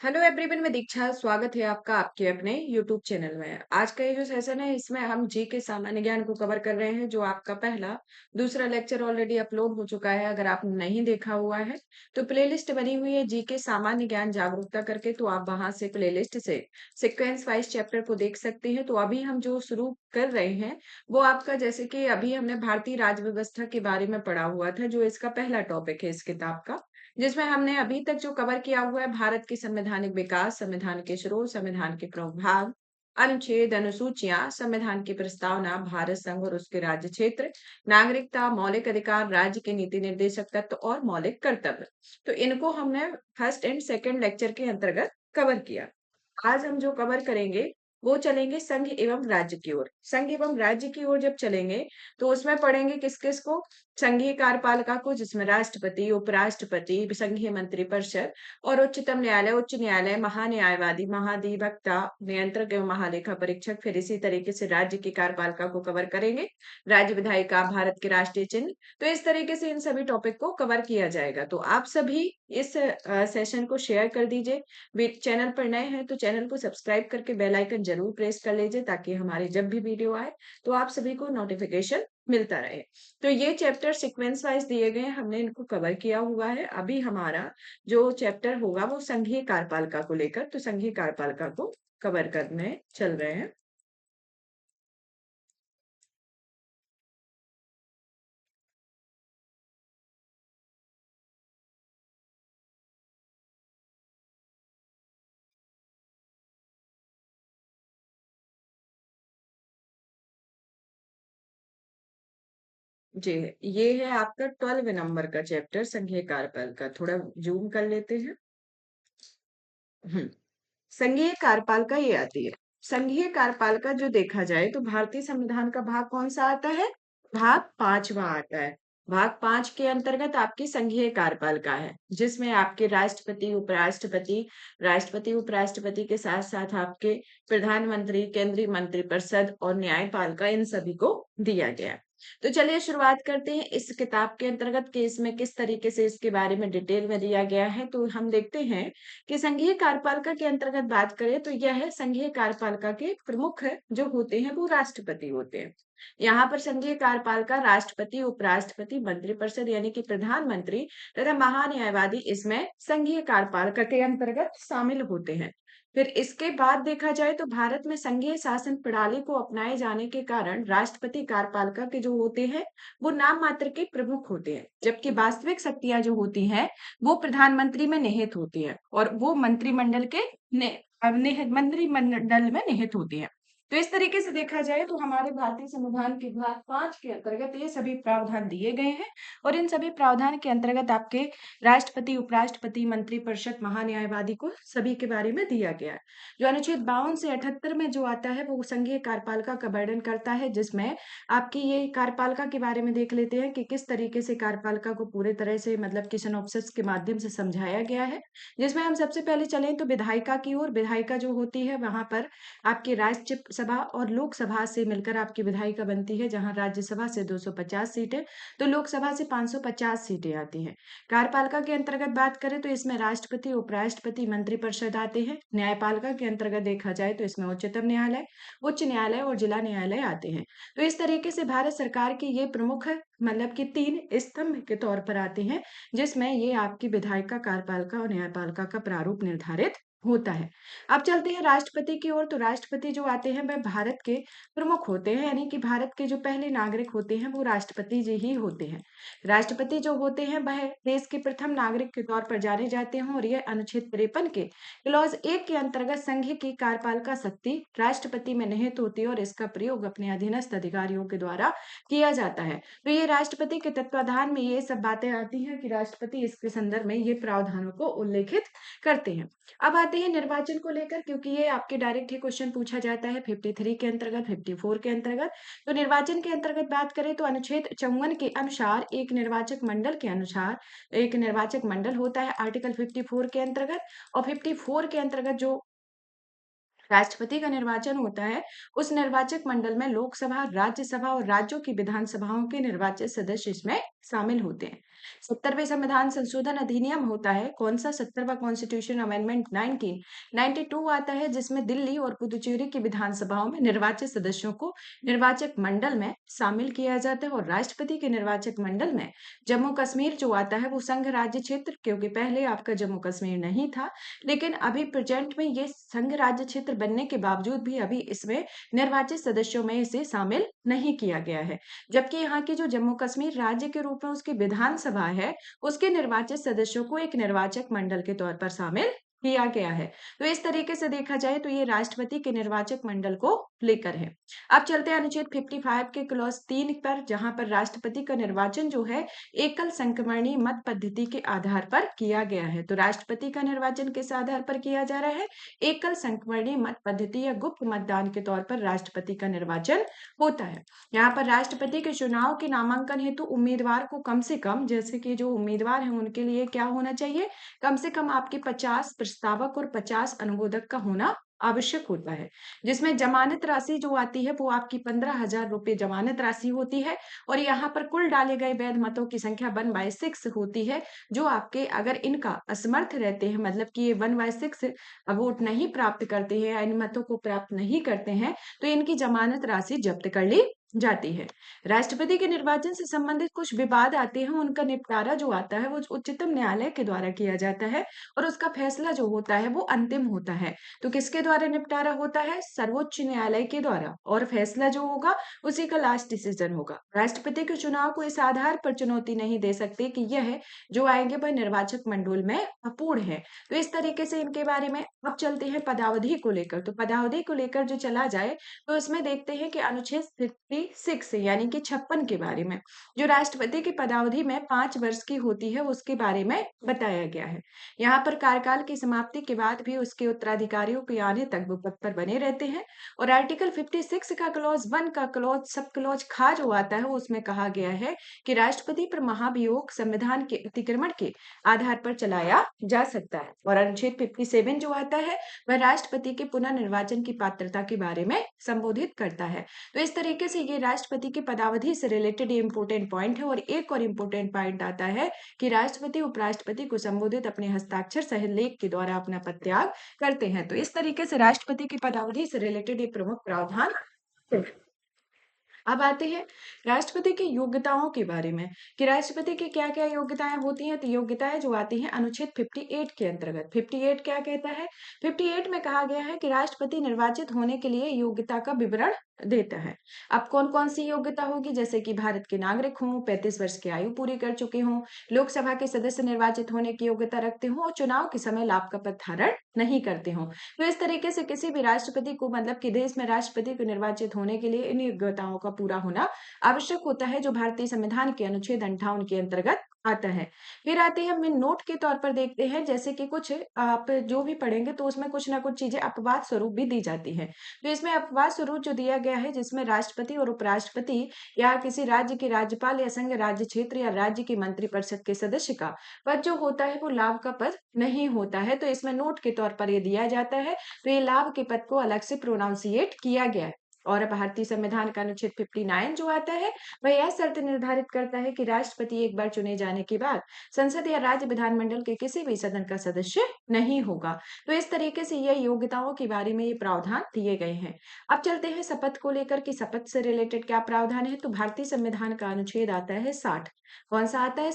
Hello everyone, मैं दीक्षा। स्वागत है आपका आपके अपने यूट्यूब चैनल में। आज का ये जो सेशन है इसमें हम जी के सामान्य ज्ञान को कवर कर रहे हैं, जो आपका पहला दूसरा लेक्चर ऑलरेडी अपलोड हो चुका है। अगर आपने नहीं देखा हुआ है तो प्लेलिस्ट बनी हुई है जी के सामान्य ज्ञान जागरूकता करके, तो आप वहां से प्लेलिस्ट से सीक्वेंस वाइज चैप्टर को देख सकते हैं। तो अभी हम जो शुरू कर रहे हैं वो आपका, जैसे कि अभी हमने भारतीय राज्य व्यवस्था के बारे में पढ़ा हुआ था, जो इसका पहला टॉपिक है इस किताब का, जिसमें हमने अभी तक जो कवर किया हुआ है भारत की संवैधानिक विकास, संविधान के स्रोत, संविधान के प्रमुख भाग, अनुच्छेद, अनुसूचियां, संविधान की प्रस्तावना, भारत संघ और उसके राज्य क्षेत्र, नागरिकता, मौलिक अधिकार, राज्य के नीति निर्देशक तत्व और मौलिक कर्तव्य। तो इनको हमने फर्स्ट एंड सेकंड लेक्चर के अंतर्गत कवर किया। आज हम जो कवर करेंगे वो चलेंगे संघ एवं राज्य की ओर। संघ एवं राज्य की ओर जब चलेंगे तो उसमें पढ़ेंगे किस किस को। संघीय कार्यपालिका को, जिसमें राष्ट्रपति, उपराष्ट्रपति, संघीय मंत्रिपरिषद और उच्चतम न्यायालय, उच्च न्यायालय, महान्यायवादी, महाधिवक्ता, नियंत्रक एवं महालेखा परीक्षक। फिर इसी तरीके से राज्य की कार्यपालिका को कवर करेंगे, राज्य विधायिका, भारत के राष्ट्रीय चिन्ह। तो इस तरीके से इन सभी टॉपिक को कवर किया जाएगा। तो आप सभी इस सेशन को शेयर कर दीजिए। चैनल पर नए हैं तो चैनल को सब्सक्राइब करके बेल आइकन जरूर प्रेस कर लीजिए, ताकि हमारी जब भी वीडियो आए तो आप सभी को नोटिफिकेशन मिलता रहे। तो ये चैप्टर सीक्वेंस वाइज दिए गए हैं, हमने इनको कवर किया हुआ है। अभी हमारा जो चैप्टर होगा वो संघीय कार्यपालिका को लेकर, तो संघीय कार्यपालिका को कवर करने चल रहे हैं। जी, ये है आपका 12 नंबर का चैप्टर, संघीय कार्यपालिका। थोड़ा जूम कर लेते हैं। हम्म संघीय कार्यपालिका ये आती है। संघीय कार्यपालिका जो देखा जाए तो भारतीय संविधान का भाग कौन सा आता है? भाग पांचवा आता है। भाग पांच के अंतर्गत आपकी संघीय कार्यपालिका है, जिसमें आपके राष्ट्रपति, उपराष्ट्रपति, राष्ट्रपति उपराष्ट्रपति के साथ साथ आपके प्रधानमंत्री, केंद्रीय मंत्रिपरिषद और न्यायपालिका, इन सभी को दिया गया है। तो चलिए शुरुआत करते हैं इस किताब के अंतर्गत कि इसमें किस तरीके से इसके बारे में डिटेल में दिया गया है। तो हम देखते हैं कि संघीय कार्यपालिका के अंतर्गत बात करें तो यह संघीय कार्यपालिका के प्रमुख जो होते हैं वो राष्ट्रपति होते हैं। यहाँ पर संघीय कार्यपालिका राष्ट्रपति, उपराष्ट्रपति, मंत्रिपरिषद यानी कि प्रधानमंत्री तथा महान्यायवादी इसमें संघीय कार्यपालिका के अंतर्गत शामिल होते हैं। फिर इसके बाद देखा जाए तो भारत में संघीय शासन प्रणाली को अपनाए जाने के कारण राष्ट्रपति कार्यपालिका के जो होते हैं वो नाम मात्र के प्रमुख होते हैं, जबकि वास्तविक शक्तियां जो होती हैं वो प्रधानमंत्री में निहित होती है और वो मंत्रिमंडल के मंत्रिमंडल में निहित होती है। तो इस तरीके से देखा जाए तो हमारे भारतीय संविधान के भाग पांच के अंतर्गत ये सभी प्रावधान दिए गए हैं। और इन सभी प्रावधान के अंतर्गत आपके राष्ट्रपति, उपराष्ट्रपति, मंत्रिपरिषद, महान्यायवादी को सभी के बारे में दिया गया है। जो अनुच्छेद 52 से 78 में जो आता है वो संघीय कार्यपालिका का वर्णन करता है, जिसमें आपकी ये कार्यपालिका के बारे में देख लेते हैं कि किस तरीके से कार्यपालिका को पूरे तरह से, मतलब कि सिनॉप्सिस के माध्यम से समझाया गया है। जिसमें हम सबसे पहले चलें तो विधायिका की ओर। विधायिका जो होती है वहां पर आपकी राज्यसभा और लोकसभा से मिलकर आपकी विधायिका बनती है, जहां राज्यसभा से 250 सीटें तो लोकसभा से 550 सीटें आती हैं। कार्यपालिका के अंतर्गत बात करें तो इसमें राष्ट्रपति, उपराष्ट्रपति, मंत्रिपरिषद आते हैं। न्यायपालिका के अंतर्गत देखा जाए तो इसमें उच्चतम न्यायालय, उच्च न्यायालय और जिला न्यायालय आते हैं। तो इस तरीके से भारत सरकार की ये प्रमुख, मतलब कि तीन स्तंभ के तौर पर आते हैं, जिसमें ये आपकी विधायिका, कार्यपालिका और न्यायपालिका का प्रारूप निर्धारित होता है। अब चलते हैं राष्ट्रपति की ओर। तो राष्ट्रपति जो आते हैं वह भारत के प्रमुख होते हैं, यानी कि भारत के जो पहले नागरिक होते हैं वो राष्ट्रपति जी ही होते हैं। राष्ट्रपति जो होते हैं वह देश के प्रथम नागरिक के तौर पर जाने जाते हैं, और यह अनुच्छेद 53 के क्लॉज 1 के अंतर्गत संघ की कार्यपालिका शक्ति राष्ट्रपति में निहित होती है और इसका प्रयोग अपने अधीनस्थ अधिकारियों के द्वारा किया जाता है। तो ये राष्ट्रपति के तत्वाधान में ये सब बातें आती हैं कि राष्ट्रपति इसके संदर्भ में ये प्रावधानों को उल्लेखित करते हैं। अब आते हैं निर्वाचन को लेकर, क्योंकि ये आपके डायरेक्ट ही क्वेश्चन पूछा जाता है 53 के अंतर्गत, 54 के अंतर्गत। तो निर्वाचन के अंतर्गत बात करें तो अनुच्छेद 54 के अनुसार एक निर्वाचक मंडल के अनुसार एक निर्वाचक मंडल होता है आर्टिकल 54 के अंतर्गत। और 54 के अंतर्गत जो राष्ट्रपति का निर्वाचन होता है, उस निर्वाचक मंडल में लोकसभा, राज्यसभा और राज्यों की विधानसभाओं के निर्वाचित सदस्य इसमें शामिल होते हैं। 70वें संविधान संशोधन अधिनियम होता है, कौन सा? 70वां कॉन्स्टिट्यूशन अमेंडमेंट 1992 आता है, जिसमें दिल्ली और पुदुचेरी की विधानसभाओं में निर्वाचित सदस्यों को निर्वाचक मंडल में शामिल किया जाता है। और राष्ट्रपति के निर्वाचक मंडल में जम्मू कश्मीर जो आता है वो संघ राज्य क्षेत्र, क्योंकि पहले आपका जम्मू कश्मीर नहीं था, लेकिन अभी प्रेजेंट में ये संघ राज्य क्षेत्र बनने के बावजूद भी अभी इसमें निर्वाचित सदस्यों में इसे शामिल नहीं किया गया है। जबकि यहाँ की जो जम्मू कश्मीर राज्य के रूप में उसकी विधानसभा है, उसके निर्वाचित सदस्यों को एक निर्वाचक मंडल के तौर पर शामिल किया गया है। तो इस तरीके से देखा जाए तो ये राष्ट्रपति के निर्वाचक मंडल को लेकर है। अब चलते हैं अनुच्छेद 55 के क्लॉज 3 पर, जहां पर राष्ट्रपति का निर्वाचन जो है एकल संक्रमणीय मत पद्धति के आधार पर किया गया है। तो राष्ट्रपति का निर्वाचन किस आधार पर किया जा रहा है? एकल संक्रमणीय मत पद्धति या गुप्त मतदान के तौर पर राष्ट्रपति का निर्वाचन होता है। यहाँ पर राष्ट्रपति के चुनाव के नामांकन हेतु उम्मीदवार को कम से कम, जैसे कि जो उम्मीदवार हैं उनके लिए क्या होना चाहिए, कम से कम आपके 50 प्रस्तावक और 50 अनुमोदक का होना आवश्यक होता है। जिसमें जमानत राशि जो आती है वो आपकी 15,000 रुपये जमानत राशि होती है। और यहाँ पर कुल डाले गए वैध मतों की संख्या 1/6 होती है, जो आपके अगर इनका असमर्थ रहते हैं, मतलब कि ये 1/6 वोट नहीं प्राप्त करते हैं या इन मतों को प्राप्त नहीं करते हैं, तो इनकी जमानत राशि जब्त कर ली जाती है। राष्ट्रपति के निर्वाचन से संबंधित कुछ विवाद आते हैं, उनका निपटारा जो आता है वो उच्चतम न्यायालय के द्वारा किया जाता है और उसका फैसला जो होता है वो अंतिम होता है। तो किसके द्वारा निपटारा होता है? सर्वोच्च न्यायालय के द्वारा, और फैसला जो होगा उसी का लास्ट डिसीजन होगा। राष्ट्रपति के चुनाव को इस आधार पर चुनौती नहीं दे सकते कि यह जो आएंगे वह निर्वाचक मंडल में अपूर्ण है। तो इस तरीके से इनके बारे में। अब चलते हैं पदावधि को लेकर। तो पदावधि को लेकर जो चला जाए तो इसमें देखते हैं कि अनुच्छेद 56 यानी कि 56 के बारे में, जो राष्ट्रपति की पदावधि में 5 वर्ष की होती है उसके बारे में बताया गया है। यहाँ पर कार्यकाल की समाप्ति के बाद भी उसके उत्तराधिकारियों के आने तक वो पद पर बने रहते हैं। और आर्टिकल 56 का क्लॉज 1 का क्लॉज सब क्लॉज खा जो आता है उसमें कहा गया है कि राष्ट्रपति पर महाभियोग संविधान के अतिक्रमण के आधार पर चलाया जा सकता है। और अनुच्छेद 57 जो आता है वह राष्ट्रपति के पुनर्निर्वाचन की पात्रता के बारे में संबोधित करता है। तो इस तरीके से ये राष्ट्रपति की पदावधि से रिलेटेड इंपोर्टेंट पॉइंट है। और एक और इम्पोर्टेंट पॉइंट आता है कि राष्ट्रपति उपराष्ट्रपति को संबोधित अपने हस्ताक्षर सहित लेख के द्वारा अपना पद त्याग करते हैं। तो इस तरीके से राष्ट्रपति की पदावधि से रिलेटेड एक प्रमुख प्रावधान है। अब आते हैं राष्ट्रपति की योग्यताओं के बारे में कि राष्ट्रपति की क्या क्या योग्यताएं होती हैं। तो योग्यताएं जो आती हैं अनुच्छेद 58 के अंतर्गत। 58 क्या कहता है? 58 में कहा गया है कि राष्ट्रपति निर्वाचित होने के लिए योग्यता का विवरण देता है। अब कौन कौन सी योग्यता होगी? जैसे कि भारत के नागरिक हों, 35 वर्ष की आयु पूरी कर चुके हों, लोकसभा के सदस्य निर्वाचित होने की योग्यता रखते हों और चुनाव के समय लाभ का पद धारण नहीं करते हों। तो इस तरीके से किसी भी राष्ट्रपति को, मतलब कि देश में राष्ट्रपति को निर्वाचित होने के लिए इन योग्यताओं का पूरा होना आवश्यक होता है, जो भारतीय संविधान के अनुच्छेद 58 के अंतर्गत आता है। फिर आते हैं हम नोट के तौर पर देखते हैं, जैसे कि कुछ आप जो भी पढ़ेंगे तो उसमें कुछ ना कुछ चीजें अपवाद स्वरूप भी दी जाती है। तो इसमें अपवाद स्वरूप जो दिया गया है, जिसमें राष्ट्रपति और उपराष्ट्रपति या किसी राज्य के राज्यपाल या संघ राज्य क्षेत्र या राज्य की मंत्रिपरिषद के सदस्य का पद जो होता है वो लाभ का पद नहीं होता है। तो इसमें नोट के तौर पर ये दिया जाता है। तो ये लाभ के पद को अलग से प्रोनाउंसिएट किया गया है। और भारतीय संविधान का अनुच्छेद 59 जो आता है वह यह शर्त निर्धारित करता है कि राष्ट्रपति एक बार चुने जाने के बाद संसद या राज्य विधानमंडल के किसी भी सदन का सदस्य नहीं होगा। तो इस तरीके से यह योग्यताओं के बारे में ये प्रावधान दिए गए हैं। अब चलते हैं शपथ को लेकर कि शपथ से रिलेटेड क्या प्रावधान है। तो भारतीय संविधान का अनुच्छेद आता है 60। कौन सा आता है?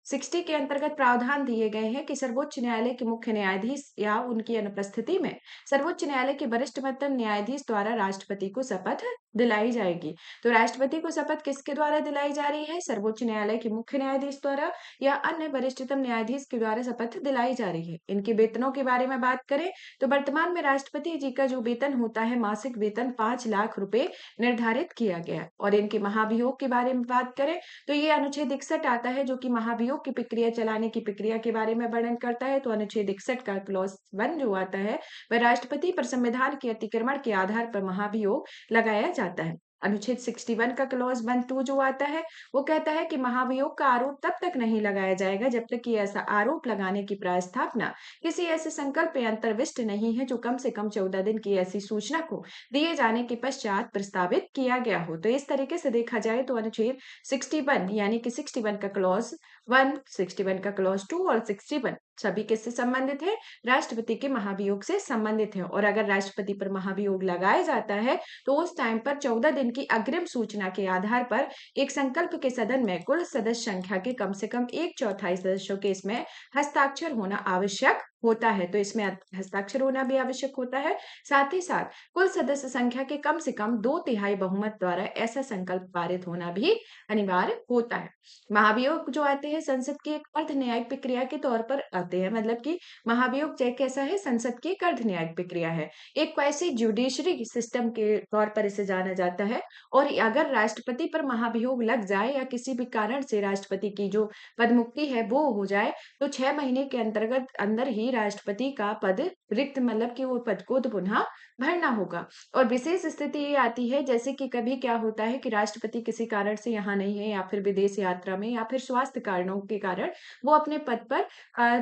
60 के अंतर्गत प्रावधान दिए गए हैं कि सर्वोच्च न्यायालय के मुख्य न्यायाधीश या उनकी अनुपस्थिति में सर्वोच्च न्यायालय के वरिष्ठतम न्यायाधीश द्वारा राष्ट्रपति को शपथ दिलाई जाएगी। तो राष्ट्रपति को शपथ किसके द्वारा दिलाई जा रही है? सर्वोच्च न्यायालय के मुख्य न्यायाधीश द्वारा या अन्य वरिष्ठतम न्यायाधीश के द्वारा शपथ दिलाई जा रही है। इनके वेतनों के बारे में बात करें तो वर्तमान में राष्ट्रपति जी का जो वेतन होता है, मासिक वेतन 5 लाख रुपए निर्धारित किया गया है। और इनके महाभियोग के बारे में बात करें तो ये अनुच्छेद 61 आता है, जो कि महाभियोग की प्रक्रिया चलाने की प्रक्रिया के बारे में वर्णन करता है। तो अनुच्छेद 61 का क्लॉज 1 जो आता है वह राष्ट्रपति पर संविधान के अतिक्रमण के आधार पर महाभियोग लगाया जाता है। अनुच्छेद 61 का क्लॉज 1(2) जो आता है, वो कहता है कि महाभियोग का आरोप तब तक नहीं लगाया जाएगा जब तक कि ऐसा आरोप लगाने की प्रास्थापना किसी ऐसे संकल्प या अंतर्विष्ट नहीं है जो कम से कम 14 दिन की ऐसी सूचना को दिए जाने के पश्चात प्रस्तावित किया गया हो। तो इस तरीके से देखा जाए तो अनुच्छेद 61 यानी कि 61 का क्लॉज 1, 61 का क्लॉज 2 और 61 सभी किससे संबंधित है? राष्ट्रपति के महाभियोग से संबंधित है। और अगर राष्ट्रपति पर महाभियोग लगाया जाता है तो उस टाइम पर 14 दिन की अग्रिम सूचना के आधार पर एक संकल्प के सदन में कुल सदस्य संख्या के कम से कम 1/4 सदस्यों के इसमें हस्ताक्षर होना आवश्यक होता है। तो इसमें हस्ताक्षर होना भी आवश्यक होता है। साथ ही साथ कुल सदस्य संख्या के कम से कम 2/3 बहुमत द्वारा ऐसा संकल्प पारित होना भी अनिवार्य होता है। महाभियोग जो आते हैं संसद की एक अर्ध न्यायिक प्रक्रिया के तौर पर आते हैं, मतलब कि महाभियोग कैसा है? संसद की एक अर्ध न्यायिक प्रक्रिया है। एक क्वासी जुडिशरी सिस्टम के तौर पर इसे जाना जाता है। और अगर राष्ट्रपति पर महाभियोग लग जाए या किसी भी कारण से राष्ट्रपति की जो पदमुक्ति है वो हो जाए, तो 6 महीने के अंतर्गत अंदर ही राष्ट्रपति का पद रिक्त, मतलब कि वो पद को तो पुनः भरना होगा। और विशेष स्थिति ये आती है जैसे कि कभी क्या होता है कि राष्ट्रपति किसी कारण से यहाँ नहीं है, या फिर विदेश यात्रा में, या फिर स्वास्थ्य कारणों के कारण वो अपने पद पर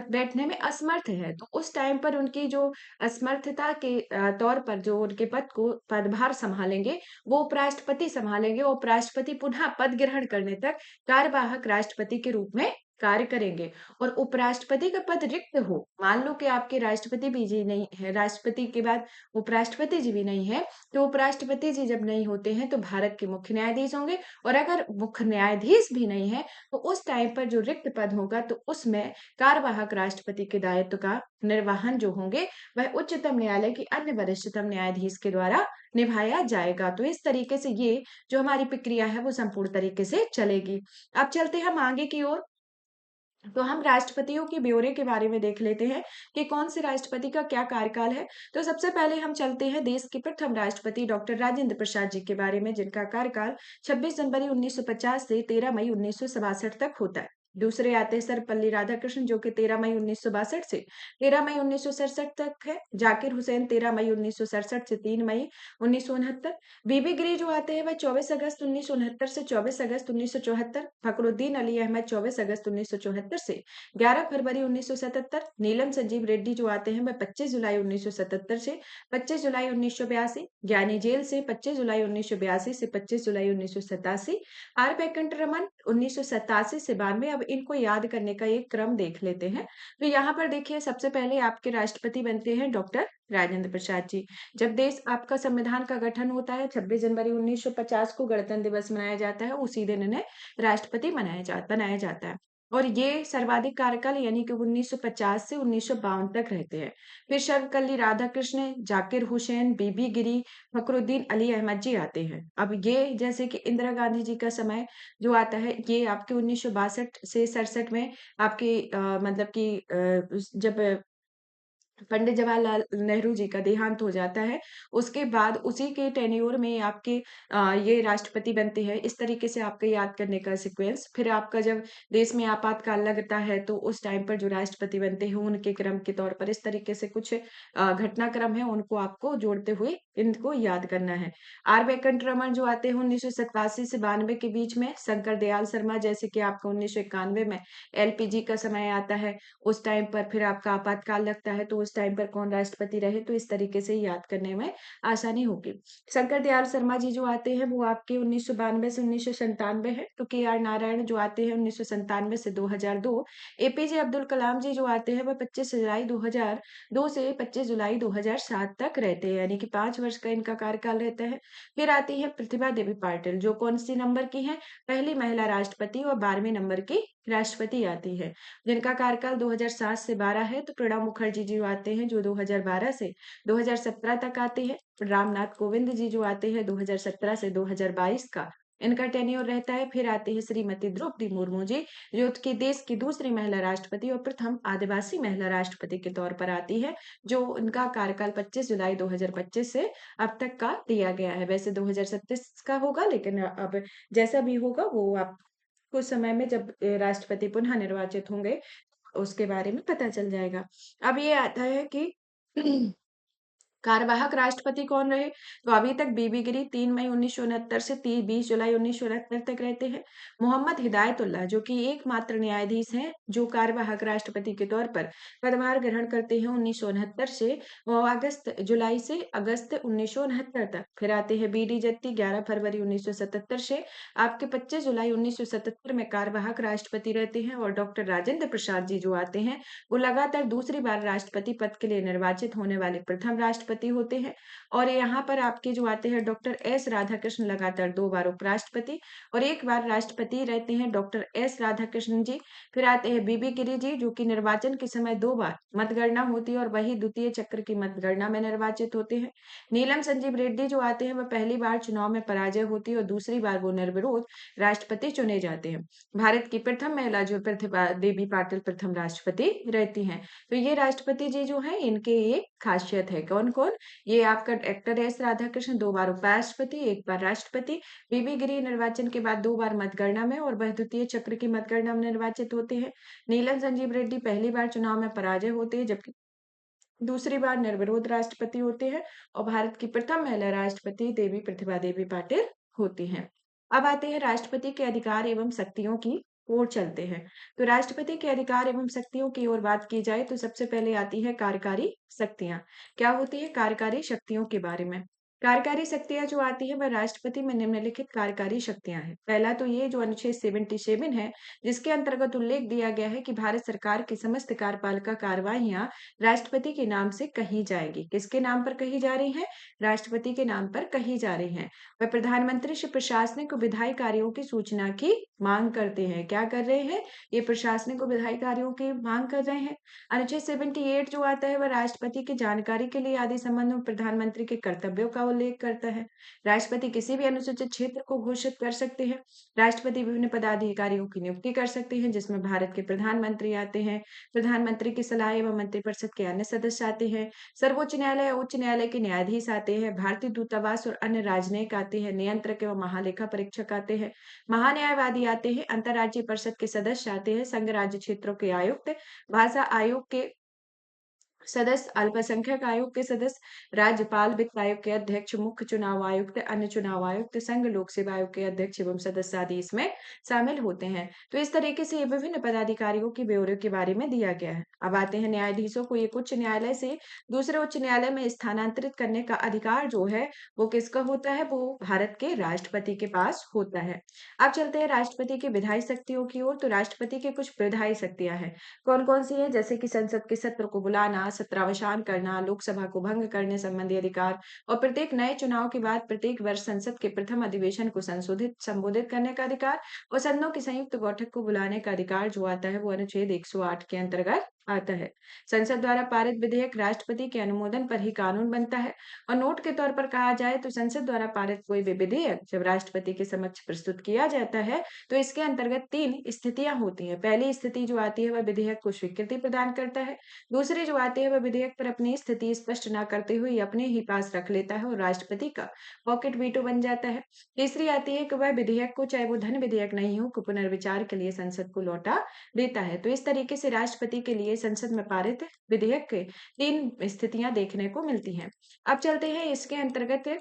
बैठने में असमर्थ है। तो उस टाइम पर उनकी जो असमर्थता के तौर पर जो उनके पदभार संभालेंगे वो उपराष्ट्रपति संभालेंगे। और उपराष्ट्रपति पुनः पद ग्रहण करने तक कार्यवाहक राष्ट्रपति के रूप में कार्य करेंगे। और उपराष्ट्रपति का पद रिक्त हो, मान लो कि आपके राष्ट्रपति भी जी नहीं है, राष्ट्रपति के बाद उपराष्ट्रपति जी भी नहीं है, तो उपराष्ट्रपति जी जब नहीं होते हैं तो भारत के मुख्य न्यायाधीश होंगे। और अगर मुख्य न्यायाधीश भी नहीं है तो उस टाइम पर जो रिक्त पद होगा तो उसमें कार्यवाहक राष्ट्रपति के दायित्व का निर्वहन जो होंगे वह उच्चतम न्यायालय की अन्य वरिष्ठतम न्यायाधीश के द्वारा निभाया जाएगा। तो इस तरीके से ये जो हमारी प्रक्रिया है वो संपूर्ण तरीके से चलेगी। अब चलते हैं हम आगे की ओर। तो हम राष्ट्रपतियों के ब्यौरे के बारे में देख लेते हैं कि कौन से राष्ट्रपति का क्या कार्यकाल है। तो सबसे पहले हम चलते हैं देश के प्रथम राष्ट्रपति डॉक्टर राजेंद्र प्रसाद जी के बारे में, जिनका कार्यकाल 26 जनवरी 1950 से 13 मई 1962 तक होता है। दूसरे आते हैं सर्वपल्ली राधाकृष्णन, जो कि 13 मई 1962 से 13 मई 1967 तक है। जाकिर हुसैन 13 मई 1967 से 3 मई 1969। बीबी गिरी जो आते हैं वह 24 अगस्त 1969 से 24 अगस्त 1974। फखरुद्दीन अली अहमद 24 अगस्त 1974 से 11 फरवरी 1977। नीलम संजीव रेड्डी जो आते हैं वह 25 जुलाई 1977 से 25 जुलाई 1982। ज्ञानी जेल से 25 जुलाई 1982 से 25 जुलाई 1987। आर वेंकटरमन 1987 से 92। अब इनको याद करने का एक क्रम देख लेते हैं। तो यहाँ पर देखिए सबसे पहले आपके राष्ट्रपति बनते हैं डॉक्टर राजेंद्र प्रसाद जी। जब देश आपका संविधान का गठन होता है 26 जनवरी 1950 को गणतंत्र दिवस मनाया जाता है, उसी दिन इन्हें राष्ट्रपति बनाया जाता है। और ये सर्वाधिक कार्यकाल यानी कि 1950 से 1952 तक रहते हैं। फिर सर्वपल्ली राधाकृष्णन, जाकिर हुसैन, बीबी गिरी, फखरुद्दीन अली अहमद जी आते हैं। अब ये जैसे कि इंदिरा गांधी जी का समय जो आता है ये आपके 1962 से 67 में आपके मतलब कि जब पंडित जवाहरलाल नेहरू जी का देहांत हो जाता है, उसके बाद उसी के टेन्योर में आपके ये राष्ट्रपति बनते हैं। इस तरीके से आपका याद करने का सीक्वेंस। फिर आपका जब देश में आपातकाल लगता है तो उस टाइम पर जो राष्ट्रपति बनते हैं उनके क्रम के तौर पर इस तरीके से कुछ घटनाक्रम है, उनको आपको जोड़ते हुए इनको याद करना है। आर वेंकटरमन जो आते हैं 1987 से 92 के बीच में। शंकर दयाल शर्मा जैसे कि आपका 1991 में एलपीजी का समय आता है, उस टाइम पर फिर आपका आपातकाल लगता है तो उस टाइम पर कौन राष्ट्रपति रहे, तो इस तरीके से याद करने में आसानी होगी। शंकर दयाल शर्मा जी जो आते हैं वो आपके 1992 से 1997 है। तो के आर नारायण जो आते हैं 1997 से 2002। एपीजे अब्दुल कलाम जी जो आते हैं वह 25 जुलाई 2002 से 25 जुलाई 2007 तक रहते हैं, यानी कि 5 वर्ष का इनका कार्यकाल रहता है। फिर आती है प्रतिभा देवी पाटिल, जो कौन सी नंबर की है? पहली महिला राष्ट्रपति और 12वें नंबर की राष्ट्रपति आती है, जिनका कार्यकाल 2007 से 12 है। तो प्रणब मुखर्जी जी जो आते हैं जो 2012 से 2017 तक आते हैं। रामनाथ कोविंद जी जो आते हैं 2017 से 2022 का इनका टेन्योर रहता है। फिर आते हैं श्रीमती द्रौपदी मुर्मू जी, जो कि देश की दूसरी महिला राष्ट्रपति और प्रथम आदिवासी महिला राष्ट्रपति के तौर पर आती है, जो उनका कार्यकाल 25 जुलाई 2025 से अब तक का दिया गया है। वैसे 2027 का होगा, लेकिन अब जैसा भी होगा वो आप कुछ समय में जब राष्ट्रपति पुनः निर्वाचित होंगे उसके बारे में पता चल जाएगा। अब ये आता है कि कार्यवाहक राष्ट्रपति कौन रहे? तो अभी तक बीबी गिरी 3 मई 1969 से 20 जुलाई 1969 तक रहते हैं। मोहम्मद हिदायतुल्लाह जो कि एकमात्र न्यायाधीश हैं जो कार्यवाहक राष्ट्रपति के तौर पर पदभार ग्रहण करते हैं 1969 से वो जुलाई से अगस्त 1969 तक। फिर आते हैं बी डी जत्ती 11 फरवरी 1977 से आपके 25 जुलाई 1977 में कार्यवाहक राष्ट्रपति रहते हैं। और डॉक्टर राजेंद्र प्रसाद जी जो आते हैं वो लगातार दूसरी बार राष्ट्रपति पद के लिए निर्वाचित होने वाले प्रथम राष्ट्रपति होते हैं। और यहाँ पर आपके जो आते हैं डॉक्टर एस राधाकृष्ण लगातार 2 बार उपराष्ट्रपति और 1 बार राष्ट्रपति रहते हैं डॉक्टर एस राधाकृष्णन जी। फिर आते हैं बीबी गिरी जी जो कि निर्वाचन के समय 2 बार मतगणना होती है और वही द्वितीय चक्र की मतगणना में निर्वाचित होते हैं। नीलम संजीव रेड्डी जो आते हैं वह पहली बार चुनाव में पराजय होती है और दूसरी बार वो निर्विरोध राष्ट्रपति चुने जाते हैं। भारत की प्रथम महिला जो प्रतिभा देवी पाटिल प्रथम राष्ट्रपति रहती हैं। तो ये राष्ट्रपति जी जो है इनके ये खासियत है। कौन कौन? ये आपका डॉक्टर एस राधाकृष्ण 2 बार उपराष्ट्रपति 1 बार राष्ट्रपति। बीबी गिरी निर्वाचन के बाद 2 बार मतगणना में और वह द्वितीय चक्र की मतगणना में निर्वाचित होते हैं। नीलम संजीव रेड्डी पहली बार चुनाव में पराजय होते हैं जबकि दूसरी बार निर्विरोध राष्ट्रपति होते हैं। और भारत की प्रथम महिला राष्ट्रपति देवी प्रतिभा देवी पाटिल होती हैं। अब आते हैं राष्ट्रपति के अधिकार एवं शक्तियों की ओर चलते हैं। तो राष्ट्रपति के अधिकार एवं शक्तियों की ओर बात की जाए तो सबसे पहले आती है कार्यकारी शक्तियां। क्या होती है कार्यकारी शक्तियों के बारे में? कार्यकारी शक्तियां जो आती है वह राष्ट्रपति में निम्नलिखित कार्यकारी शक्तियां हैं। पहला तो ये जो अनुच्छेद 77 है जिसके अंतर्गत उल्लेख दिया गया है कि भारत सरकार की समस्त कार्यपालिका कार्यवाहियां राष्ट्रपति के नाम से कही जाएगी। किसके नाम पर कही जा रही है? राष्ट्रपति के नाम पर कही जा रही है। वह प्रधानमंत्री से प्रशासनिक और विधायी कार्यों की सूचना की मांग करते हैं। क्या कर रहे हैं? ये प्रशासनिक और विधायी कार्यों की मांग कर रहे हैं। अनुच्छेद 78 जो आता है वह राष्ट्रपति की जानकारी के लिए आदि संबंध में प्रधानमंत्री के कर्तव्यों का उल्लेख करता है। राष्ट्रपति किसी भी अनुसूचित क्षेत्र को घोषित कर सकते हैं। राष्ट्रपति विभिन्न पदाधिकारियों की नियुक्ति कर सकते हैं जिसमें भारत के प्रधानमंत्री आते हैं। प्रधानमंत्री की सलाह एवं मंत्रिपरिषद के अन्य सदस्य आते हैं। सर्वोच्च न्यायालय उच्च न्यायालय के न्यायाधीश आते हैं। भारतीय दूतावास और अन्य राजनयिक आते हैं। नियंत्रक एवं महालेखा परीक्षक आते हैं। महान्यायवादी आते हैं। अंतर्राज्यीय परिषद के सदस्य आते हैं। संघ राज्य क्षेत्रों के आयुक्त, भाषा आयोग के सदस्य, अल्पसंख्यक आयोग के सदस्य, राज्यपाल, वित्त आयोग के अध्यक्ष, मुख्य चुनाव आयुक्त, अन्य चुनाव आयुक्त, संघ लोक सेवा आयोग के अध्यक्ष एवं सदस्य आदि इसमें शामिल होते हैं। तो इस तरीके से ये विभिन्न पदाधिकारियों के ब्यौरे के बारे में दिया गया है। अब आते हैं न्यायाधीशों को एक उच्च न्यायालय से दूसरे उच्च न्यायालय में स्थानांतरित करने का अधिकार जो है वो किसका होता है? वो भारत के राष्ट्रपति के पास होता है। अब चलते हैं राष्ट्रपति की विधायी शक्तियों की ओर। तो राष्ट्रपति की कुछ विधायी शक्तियां हैं। कौन कौन सी है? जैसे कि संसद के सत्र को बुलाना, सत्रावसान करना, लोकसभा को भंग करने संबंधी अधिकार और प्रत्येक नए चुनाव के बाद प्रत्येक वर्ष संसद के प्रथम अधिवेशन को संबोधित करने का अधिकार और सदनों की संयुक्त बैठक को बुलाने का अधिकार जो आता है वो अनुच्छेद 108 के अंतर्गत आता है। संसद द्वारा पारित विधेयक राष्ट्रपति के अनुमोदन पर ही कानून बनता है। और नोट के तौर पर कहा जाए तो संसद द्वारा पारित कोई भी विधेयक जब राष्ट्रपति के समक्ष प्रस्तुत किया जाता है तो इसके अंतर्गत 3 स्थितियां होती हैं। पहली स्थिति जो आती है वह विधेयक को स्वीकृति प्रदान करता है। दूसरी जो आती है वह विधेयक पर अपनी स्थिति स्पष्ट न करते हुए अपने ही पास रख लेता है और राष्ट्रपति का पॉकेट वीटो बन जाता है। तीसरी आती है कि वह विधेयक को चाहे वो धन विधेयक नहीं हो को पुनर्विचार के लिए संसद को लौटा देता है। तो इस तरीके से राष्ट्रपति के लिए संसद में पारित विधेयक के 3 स्थितियां देखने को मिलती हैं। अब चलते हैं इसके अंतर्गत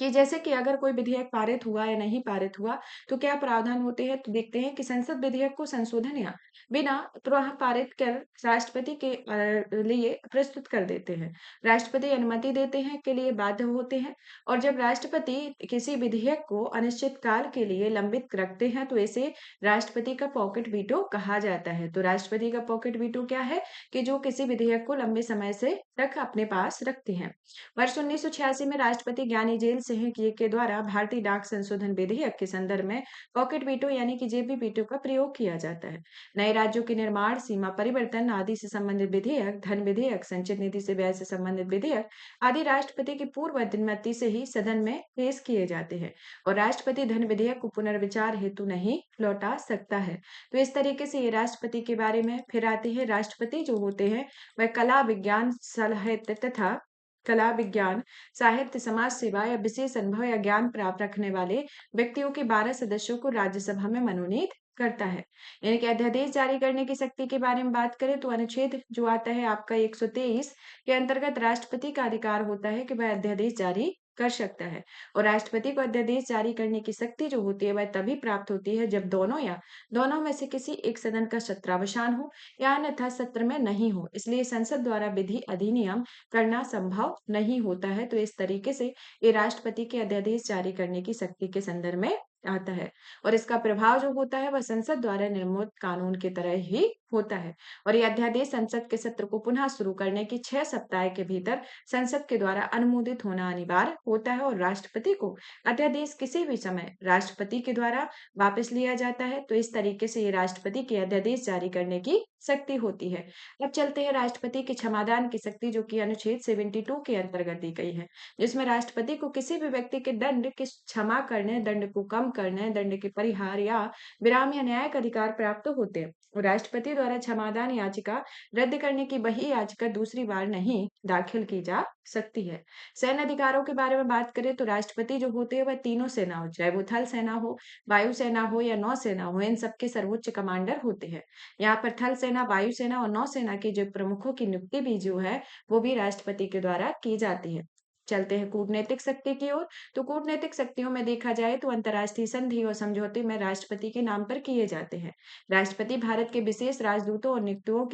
कि जैसे कि अगर कोई विधेयक पारित हुआ या नहीं पारित हुआ तो क्या प्रावधान होते हैं? तो देखते हैं कि संसद विधेयक को संशोधन या बिना तुरंत पारित कर राष्ट्रपति के लिए प्रस्तुत कर देते हैं। राष्ट्रपति अनुमति देते हैं के लिए बाध्य होते हैं। और जब राष्ट्रपति किसी विधेयक को अनिश्चित काल के लिए लंबित रखते हैं तो इसे राष्ट्रपति का पॉकेट वीटो कहा जाता है। तो राष्ट्रपति का पॉकेट वीटो क्या है? कि जो किसी विधेयक को लंबे समय से तक अपने पास रखते हैं। वर्ष 1986 में राष्ट्रपति ज्ञानी जेल सिंह के द्वारा भारतीय डाक संशोधन विधेयक के संदर्भ में पॉकेट वीटो यानी कि जेबी वीटो का प्रयोग किया जाता है। नए राज्यों के निर्माण, सीमा परिवर्तन आदि से संबंधित विधेयक, धन विधेयक, संचित निधि से व्यय से संबंधित विधेयक आदि राष्ट्रपति की पूर्व अनुमति से ही सदन में पेश किए जाते हैं और राष्ट्रपति धन विधेयक को पुनर्विचार हेतु नहीं लौटा सकता है। तो इस तरीके से ये राष्ट्रपति के बारे में। फिर आते हैं राष्ट्रपति जो होते हैं वह कला, विज्ञान, साहित्य तथा कला, विज्ञान, साहित्य, समाज सेवा या विशेष अनुभव या ज्ञान प्राप्त रखने वाले व्यक्तियों के 12 सदस्यों को राज्यसभा में मनोनीत करता है। यानी कि अध्यादेश जारी करने की शक्ति के बारे में बात करें तो अनुच्छेद जो आता है आपका 123 के अंतर्गत राष्ट्रपति का अधिकार होता है कि वह अध्यादेश जारी कर सकता है। और राष्ट्रपति को अध्यादेश जारी करने की शक्ति जो होती है वह तभी प्राप्त होती है जब दोनों या दोनों में से किसी एक सदन का सत्रावसान हो या अन्यथा सत्र में नहीं हो। इसलिए संसद द्वारा विधि अधिनियम करना संभव नहीं होता है। तो इस तरीके से ये राष्ट्रपति के अध्यादेश जारी करने की शक्ति के संदर्भ में आता है। और इसका प्रभाव जो होता है वह संसद द्वारा निर्मित कानून की तरह ही होता है। और यह अध्यादेश संसद के सत्र को पुनः शुरू करने की 6 सप्ताह के भीतर संसद के द्वारा अनुमोदित होना अनिवार्य होता है। और राष्ट्रपति को अध्यादेश किसी भी समय राष्ट्रपति के द्वारा वापस लिया जाता है। तो इस तरीके से ये राष्ट्रपति के अध्यादेश जारी करने की शक्ति होती है। अब चलते हैं राष्ट्रपति के क्षमादान की शक्ति जो कि अनुच्छेद 72 के अंतर्गत दी गई है, जिसमें राष्ट्रपति को किसी भी व्यक्ति के दंड की क्षमा करने, दंड को कम करने, दंड के परिहार या विराम या न्यायिक अधिकार प्राप्त होते हैं। राष्ट्रपति द्वारा क्षमादान याचिका रद्द करने की वही याचिका दूसरी बार नहीं दाखिल की जा सकती है। सैन्य अधिकारों के बारे में बात करें तो राष्ट्रपति जो होते हैं वह तीनों सेनाओं, चाहे वो थल सेना हो, वायुसेना हो या नौसेना हो, इन सबके सर्वोच्च कमांडर होते हैं। यहाँ पर थल सेना, वायुसेना और नौसेना के जो प्रमुखों की नियुक्ति भी जो है वो भी राष्ट्रपति के द्वारा की जाती है। चलते हैं कूटनीतिक शक्ति की ओर। तो कूटनीतिक शक्तियों में देखा जाए तो अंतर्राष्ट्रीय संधि और समझौते में राष्ट्रपति के नाम पर किए जाते हैं। राष्ट्रपति भारत के विशेष राजदूतों और नियुक्तियों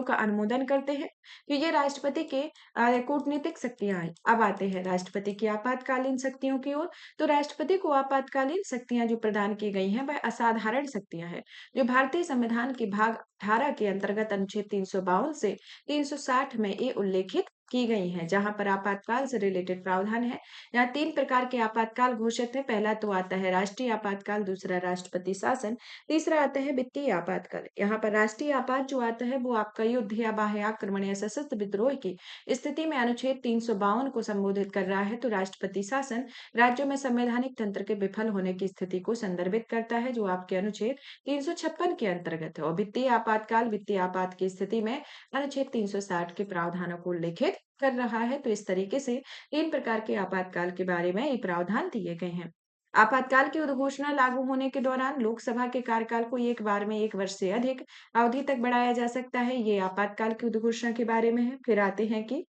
का अनुमोदन करते हैं। तो ये राष्ट्रपति के कूटनीतिक शक्तियां हैं। अब आते हैं राष्ट्रपति की आपातकालीन शक्तियों की ओर। तो राष्ट्रपति को आपातकालीन शक्तियां जो प्रदान की गई हैं वह असाधारण शक्तियां हैं, जो भारतीय संविधान के भाग 18 के अंतर्गत अनुच्छेद 352 से 360 में ये उल्लेखित की गई हैं, जहां पर आपातकाल से रिलेटेड प्रावधान है। यहाँ 3 प्रकार के आपातकाल घोषित है। पहला तो आता है राष्ट्रीय आपातकाल, दूसरा राष्ट्रपति शासन, तीसरा आता है वित्तीय आपातकाल। यहाँ पर राष्ट्रीय आपात जो आता है वो आपका युद्ध या बाह्य आक्रमण या सशस्त्र विद्रोह की स्थिति में अनुच्छेद 352 को संबोधित कर रहा है। तो राष्ट्रपति शासन राज्यों में संवैधानिक तंत्र के विफल होने की स्थिति को संदर्भित करता है, जो आपके अनुच्छेद 356 के अंतर्गत है। और वित्तीय आपातकाल वित्तीय आपात की स्थिति में अनुच्छेद 360 के प्रावधानों को उल्लेखित कर रहा है। तो इस तरीके से 3 प्रकार के आपातकाल के बारे में ये प्रावधान दिए गए हैं। आपातकाल की उद्घोषणा लागू होने के दौरान लोकसभा के कार्यकाल को एक बार में 1 वर्ष से अधिक अवधि तक बढ़ाया जा सकता है। ये आपातकाल की उद्घोषणा के बारे में है। फिर आते हैं कि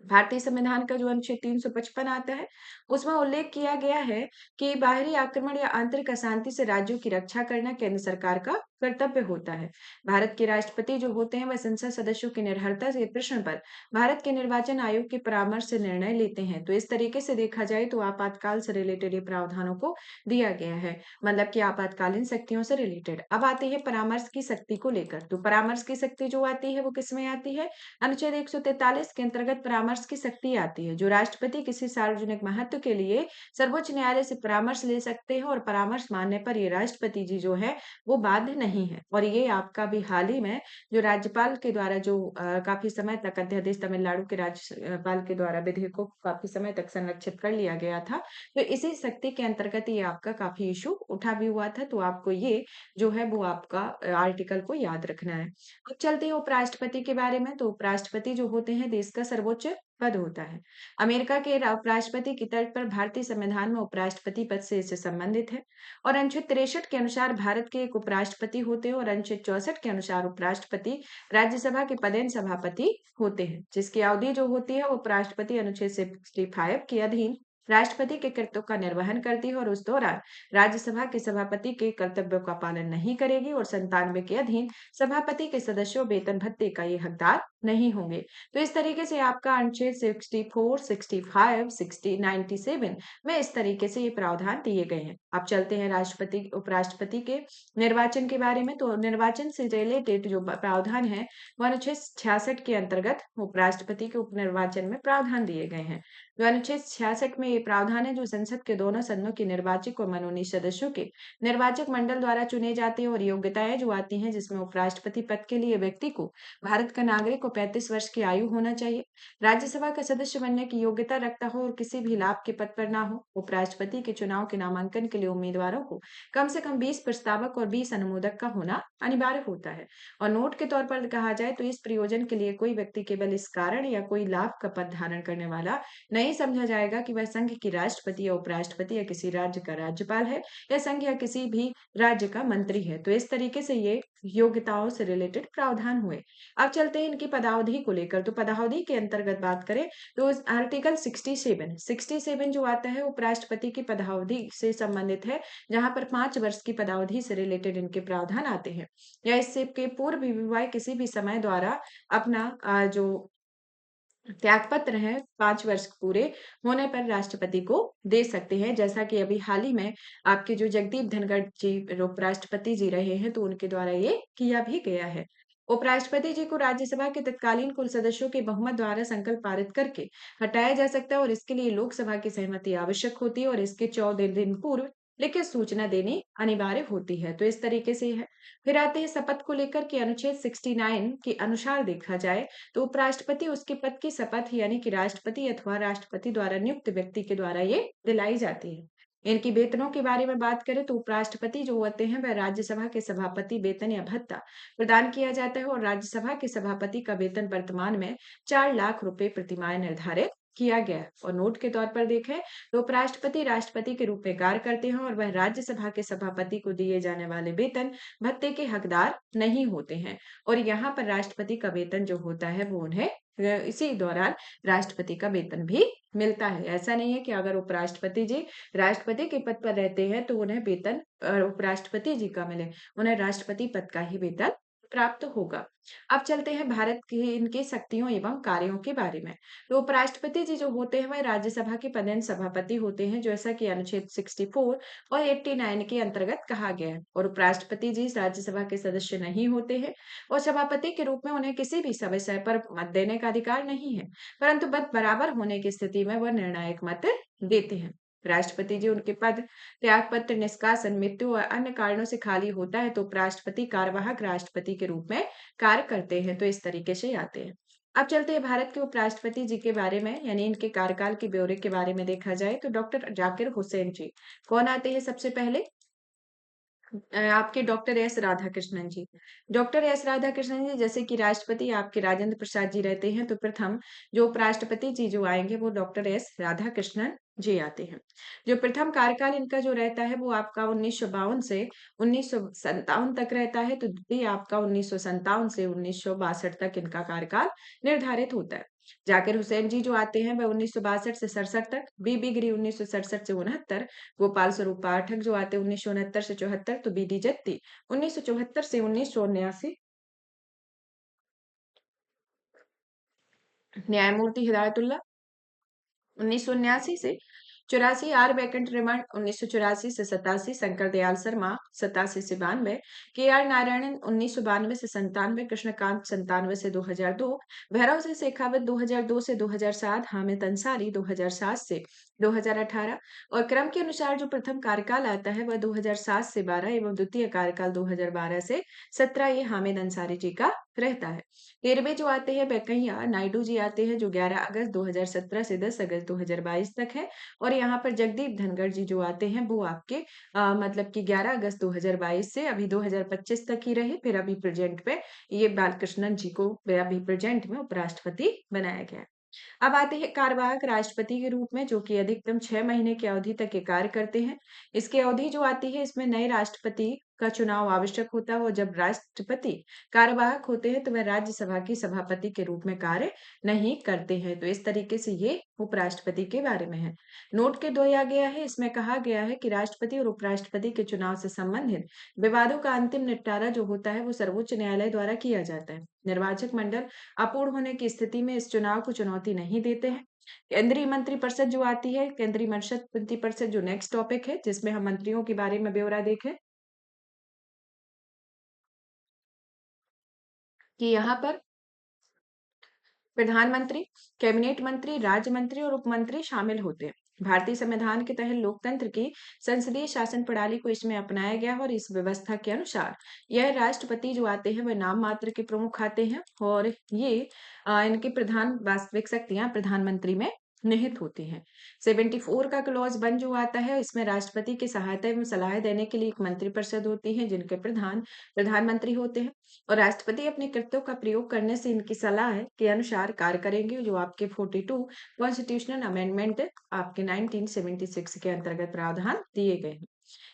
भारतीय संविधान का जो अनुच्छेद 355 आता है, उसमें उल्लेख किया गया है कि बाहरी आक्रमण या आंतरिक अशांति से राज्यों की रक्षा करना केंद्र सरकार का कर्तव्य होता है। भारत के राष्ट्रपति जो होते हैं वह संसद सदस्यों की निर्भरता के प्रश्न पर भारत के निर्वाचन आयोग के परामर्श से निर्णय लेते हैं। तो इस तरीके से देखा जाए तो आपातकाल से रिलेटेड ये प्रावधानों को दिया गया है, मतलब कि आपातकालीन शक्तियों से रिलेटेड। अब आते हैं परामर्श की शक्ति को लेकर। तो परामर्श की शक्ति जो आती है वो किसमें आती है? अनुच्छेद 143 के अंतर्गत परामर्श की शक्ति आती है, जो राष्ट्रपति किसी सार्वजनिक महत्व के लिए सर्वोच्च न्यायालय से परामर्श ले सकते हैं और परामर्श मानने पर ये राष्ट्रपति जी जो है वो बाध्य नहीं है। और ये आपका भी हाल ही में जो राज्यपाल के द्वारा जो काफी समय तक अध्यादेश तमिलनाडु के राज्यपाल के द्वारा विधेयक को काफी समय तक संरक्षित कर लिया गया था। तो इसी शक्ति के अंतर्गत ये आपका काफी इशू उठा भी हुआ था। तो आपको ये जो है वो आपका आर्टिकल को याद रखना है। अब चलते हैं उपराष्ट्रपति के बारे में। तो उपराष्ट्रपति जो होते हैं देश का सर्वोच्च पद होता है। अमेरिका के उपराष्ट्रपति की तर्ज पर भारतीय संविधान में उपराष्ट्रपति पद से इससे संबंधित है। और अनुच्छेद 63 के अनुसार भारत के एक उपराष्ट्रपति होते हैं और अनुच्छेद 64 के अनुसार उपराष्ट्रपति राज्यसभा के पदेन सभापति होते हैं, जिसकी अवधि जो होती है वो उपराष्ट्रपति अनुच्छेद 65 के अधीन राष्ट्रपति के कर्तव्यों का निर्वहन करती है और उस दौरान राज्यसभा के सभापति के कर्तव्यों का पालन नहीं करेगी। और 97 के अधीन सभापति के सदस्यों वेतन भत्ते का ये हकदार नहीं होंगे। तो इस तरीके से आपका अनुच्छेद 64, 65, 60, 97 में इस तरीके से ये प्रावधान दिए गए हैं। अब चलते हैं राष्ट्रपति उपराष्ट्रपति के निर्वाचन के बारे में। तो निर्वाचन से रिलेटेड जो प्रावधान है वो अनुच्छेद 66 के अंतर्गत उपराष्ट्रपति के उपनिर्वाचन में प्रावधान दिए गए हैं। जो अनुच्छेद 66 में ये प्रावधान है जो संसद के दोनों सदनों के निर्वाचित और मनोनीत सदस्यों के निर्वाचक मंडल द्वारा चुने जाते हैं। और योग्यताएं जो आती हैं जिसमें उपराष्ट्रपति पद के लिए व्यक्ति को भारत का नागरिक को 35 वर्ष की आयु होना चाहिए, राज्यसभा का सदस्य बनने की योग्यता रखता हो और किसी भी लाभ के पद पर ना हो। उपराष्ट्रपति के चुनाव के नामांकन के लिए उम्मीदवारों को कम से कम 20 प्रस्तावक और 20 अनुमोदक का होना अनिवार्य होता है। और नोट के तौर पर कहा जाए तो इस प्रयोजन के लिए कोई व्यक्ति केवल इस कारण या कोई लाभ का पद धारण करने वाला नहीं नहीं समझा जाएगा कि वह संघ की राष्ट्रपति या उपराष्ट्रपति या किसी राज्य का राज्यपाल है या संघ या किसी भी राज्य का मंत्री है। तो इस तरीके से ये योग्यताओं से रिलेटेड प्रावधान हुए। अब चलते हैं इनकी पदावधि को लेकर। तो पदावधि के अंतर्गत बात करें तो आर्टिकल 67 जो आता है उपराष्ट्रपति की पदावधि से संबंधित है, जहां पर 5 वर्ष की पदावधि से रिलेटेड इनके प्रावधान आते हैं। या इससे के पूर्व भी वह किसी भी समय द्वारा अपना जो त्यागपत्र है 5 वर्ष पूरे होने पर राष्ट्रपति को दे सकते हैं, जैसा कि अभी हाल ही में आपके जो जगदीप धनखड़ जी उपराष्ट्रपति जी रहे हैं तो उनके द्वारा ये किया भी गया है। उपराष्ट्रपति जी को राज्यसभा के तत्कालीन कुल सदस्यों के बहुमत द्वारा संकल्प पारित करके हटाया जा सकता है और इसके लिए लोकसभा की सहमति आवश्यक होती है और इसके 14 दिन पूर्व लिखित सूचना देनी अनिवार्य होती है। तो इस तरीके से है। फिर आते हैं शपथ को लेकर के अनुच्छेद 69 के अनुसार देखा जाए तो उपराष्ट्रपति उसके पद की शपथ यानी कि राष्ट्रपति अथवा राष्ट्रपति द्वारा नियुक्त व्यक्ति के द्वारा ये दिलाई जाती है। इनकी वेतनों के बारे में बात करें तो उपराष्ट्रपति जो होते हैं वह राज्यसभा के सभापति वेतन या भत्ता प्रदान किया जाता है और राज्यसभा के सभापति का वेतन वर्तमान में 4 लाख रुपए प्रतिमाह निर्धारित किया गया है। और नोट के तौर पर देखें तो उपराष्ट्रपति राष्ट्रपति के रूप में कार्य करते हैं और वह राज्यसभा के सभापति को दिए जाने वाले वेतन भत्ते के हकदार नहीं होते हैं। और यहाँ पर राष्ट्रपति का वेतन जो होता है वो उन्हें इसी दौरान राष्ट्रपति का वेतन भी मिलता है। ऐसा नहीं है कि अगर उपराष्ट्रपति जी राष्ट्रपति के पद पर रहते हैं तो उन्हें वेतन उपराष्ट्रपति जी का मिले, उन्हें राष्ट्रपति पद का ही वेतन प्राप्त होगा। अब चलते हैं भारत की इनके शक्तियों एवं कार्यों के बारे में। तो उपराष्ट्रपति जी जो होते हैं वह राज्यसभा के पदेन सभापति होते हैं, जैसा कि अनुच्छेद 64 और 89 के अंतर्गत कहा गया है। और उपराष्ट्रपति जी राज्यसभा के सदस्य नहीं होते हैं और सभापति के रूप में उन्हें किसी भी विषय पर मत देने का अधिकार नहीं है, परंतु मत बराबर होने की स्थिति में वह निर्णायक मत देते हैं। राष्ट्रपति जी उनके पद त्यागपत्र निष्कासन मृत्यु और अन्य कारणों से खाली होता है तो उपराष्ट्रपति कार्यवाहक राष्ट्रपति के रूप में कार्य करते हैं। तो इस तरीके से आते हैं। अब चलते हैं भारत के उपराष्ट्रपति जी के बारे में, यानी इनके कार्यकाल के ब्यौरे के बारे में देखा जाए तो डॉक्टर जाकिर हुसैन जी कौन आते हैं सबसे पहले? आपके डॉक्टर एस राधाकृष्णन जी। डॉक्टर एस राधाकृष्णन जी जैसे कि राष्ट्रपति आपके राजेंद्र प्रसाद जी रहते हैं, तो प्रथम जो उपराष्ट्रपति जी जो आएंगे वो डॉक्टर एस राधाकृष्णन जी आते हैं। जो प्रथम कार्यकाल इनका जो रहता है वो आपका 1952 से 1957 तक रहता है, तो द्वितीय आपका 1957 से 1962 तक इनका कार्यकाल निर्धारित होता है। जाकिर हुसैन जी जो आते हैं वह 1962 से 67 तक, बीबी गिरी 1967 से 69, गोपाल स्वरूप पाठक जो आते हैं 1969 से 74, तो बीडी जत्ती 1974 से 1979, न्यायमूर्ति हिदायतुल्लाह 1979 से 84, आर वेंकट रमण 1984 से 87, शंकर दयाल शर्मा 87 से 92, के आर नारायणन 1992 से 97, कृष्णकांत 97 से 2002, भैरव सिंह शेखावत 2002 से 2007, हामिद अंसारी 2007 से 2018। और क्रम के अनुसार जो प्रथम कार्यकाल आता है वह 2007 से 12 एवं द्वितीय कार्यकाल 2012 से 17 ये हामिद अंसारी जी का रहता है। 13वें जो आते हैं वेंकैया नायडू जी आते हैं जो 11 अगस्त 2017 से 10 अगस्त 2022 तक है। और यहाँ पर जगदीप धनखड़ जी जो आते हैं वो आपके मतलब कि 11 अगस्त 2022 से अभी 2025 तक ही रहे, फिर अभी प्रेजेंट पे ये बालकृष्णन जी को अभी प्रेजेंट में उपराष्ट्रपति बनाया गया है। अब आते हैं कार्यवाहक राष्ट्रपति के रूप में, जो कि अधिकतम 6 महीने की अवधि तक ये कार्य करते हैं। इसकी अवधि जो आती है इसमें नए राष्ट्रपति का चुनाव आवश्यक होता है और जब राष्ट्रपति कार्यवाहक होते हैं तो वह राज्यसभा की सभापति के रूप में कार्य नहीं करते हैं। तो इस तरीके से ये उपराष्ट्रपति के बारे में है। नोट के दिया गया है, इसमें कहा गया है कि राष्ट्रपति और उपराष्ट्रपति के चुनाव से संबंधित विवादों का अंतिम निपटारा जो होता है वो सर्वोच्च न्यायालय द्वारा किया जाता है। निर्वाचक मंडल अपूर्ण होने की स्थिति में इस चुनाव को चुनौती नहीं देते हैं। केंद्रीय मंत्रिपरिषद जो आती है, केंद्रीय मंत्रिपरिषद जो नेक्स्ट टॉपिक है जिसमें हम मंत्रियों के बारे में ब्यौरा देखें, कि यहाँ पर प्रधानमंत्री, कैबिनेट मंत्री, राज्य मंत्री और उप मंत्री शामिल होते हैं। भारतीय संविधान के तहत लोकतंत्र की संसदीय शासन प्रणाली को इसमें अपनाया गया है और इस व्यवस्था के अनुसार यह राष्ट्रपति जो आते हैं वह नाम मात्र के प्रमुख आते हैं और ये इनकी प्रधान वास्तविक शक्तियां प्रधानमंत्री में निहित होती हैं। 74 का क्लॉज 1 जो आता है, इसमें राष्ट्रपति की सहायता एवं सलाह देने के लिए एक मंत्रिपरिषद होती है, जिनके प्रधान प्रधानमंत्री होते हैं। और राष्ट्रपति अपने कृत्यों का प्रयोग करने से इनकी सलाह के अनुसार कार्य करेंगे, जो आपके 42 कॉन्स्टिट्यूशनल अमेंडमेंट आपके 1976 के अंतर्गत प्रावधान दिए गए हैं।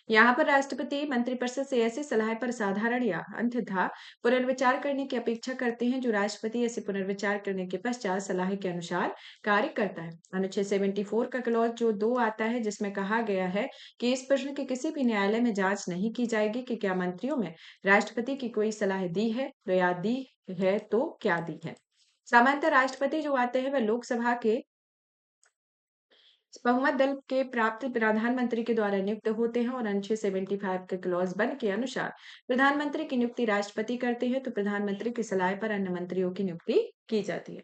यहाँ पर राष्ट्रपति मंत्रिपरिषद से ऐसी सलाह पर साधारण या अंततः पुनर्विचार करने की अपेक्षा करते हैं, जो राष्ट्रपति ऐसे पुनर्विचार करने के पश्चात सलाह के अनुसार कार्य करता है। अनुच्छेद 74 का क्लॉज जो 2 आता है, जिसमें कहा गया है कि इस प्रश्न की किसी भी न्यायालय में जांच नहीं की जाएगी कि क्या मंत्रियों में राष्ट्रपति की कोई सलाह दी है या दी है तो क्या दी है। सामान्यतः राष्ट्रपति जो आते हैं वह लोकसभा के बहुमत दल के प्राप्त प्रधानमंत्री के द्वारा नियुक्त होते हैं, और अनुच्छेद 75 के क्लॉज 1 के अनुसार प्रधानमंत्री की नियुक्ति राष्ट्रपति करते हैं, तो प्रधानमंत्री की सलाह पर अन्य मंत्रियों की नियुक्ति की जाती है।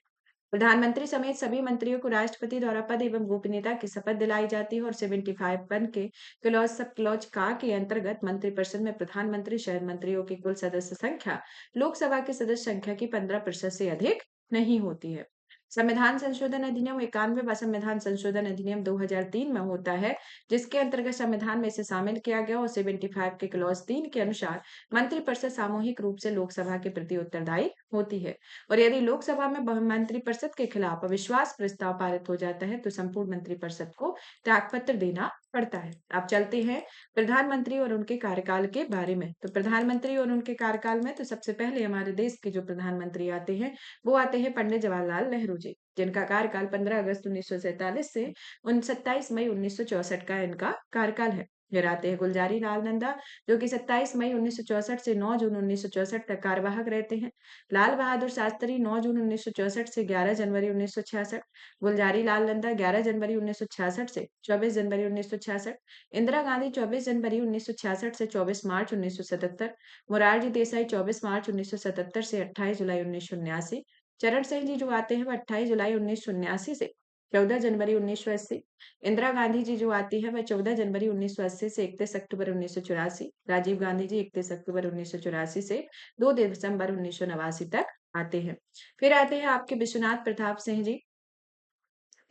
प्रधानमंत्री समेत सभी मंत्रियों को राष्ट्रपति द्वारा पद एवं गोपनीयता की शपथ दिलाई जाती है, और 75 वन के क्लॉज सब क्लॉज का के अंतर्गत मंत्रिपरिषद में प्रधानमंत्री शहर मंत्रियों की कुल सदस्य संख्या लोकसभा की सदस्य संख्या की 15% से अधिक नहीं होती है। संविधान संशोधन अधिनियम 91 संविधान संशोधन अधिनियम 2003 में होता है, जिसके अंतर्गत संविधान में इसे शामिल किया गया, और 75 के क्लॉज 3 के अनुसार मंत्रिपरिषद सामूहिक रूप से लोकसभा के प्रति उत्तरदायी होती है। और यदि लोकसभा में मंत्रिपरिषद के खिलाफ अविश्वास प्रस्ताव पारित हो जाता है, तो संपूर्ण मंत्रिपरिषद को त्यागपत्र देना पड़ता है। अब चलते हैं प्रधानमंत्री और उनके कार्यकाल के बारे में। तो प्रधानमंत्री और उनके कार्यकाल में तो सबसे पहले हमारे देश के जो प्रधानमंत्री आते हैं, वो आते हैं पंडित जवाहरलाल नेहरू जी, जिनका कार्यकाल 15 अगस्त 1947 से 27 मई 1964 का इनका कार्यकाल है। फिर आते हैं गुलजारी लाल नंदा, जो कि 27 मई 1964 से 9 जून 1964 तक कार्यवाहक रहते हैं। लाल बहादुर शास्त्री 9 जून 1964 से 11 जनवरी 1966। गुलजारी लाल नंदा 11 जनवरी 1966 से 24 जनवरी 1966। इंदिरा गांधी 24 जनवरी 1966 से 24 मार्च 1977। मोरारजी देसाई 24 मार्च 1977 से 28 जुलाई 1979। चरण सिंह जी जो आते हैं वो 28 जुलाई 1979 से 14 जनवरी 1980। इंदिरा गांधी जी जो आती है वह 14 जनवरी 1980 से 31 अक्टूबर 1984। राजीव गांधी जी 31 अक्टूबर 1984 से 2 दिसंबर 1989 तक आते हैं। फिर आते हैं आपके विश्वनाथ प्रताप सिंह जी,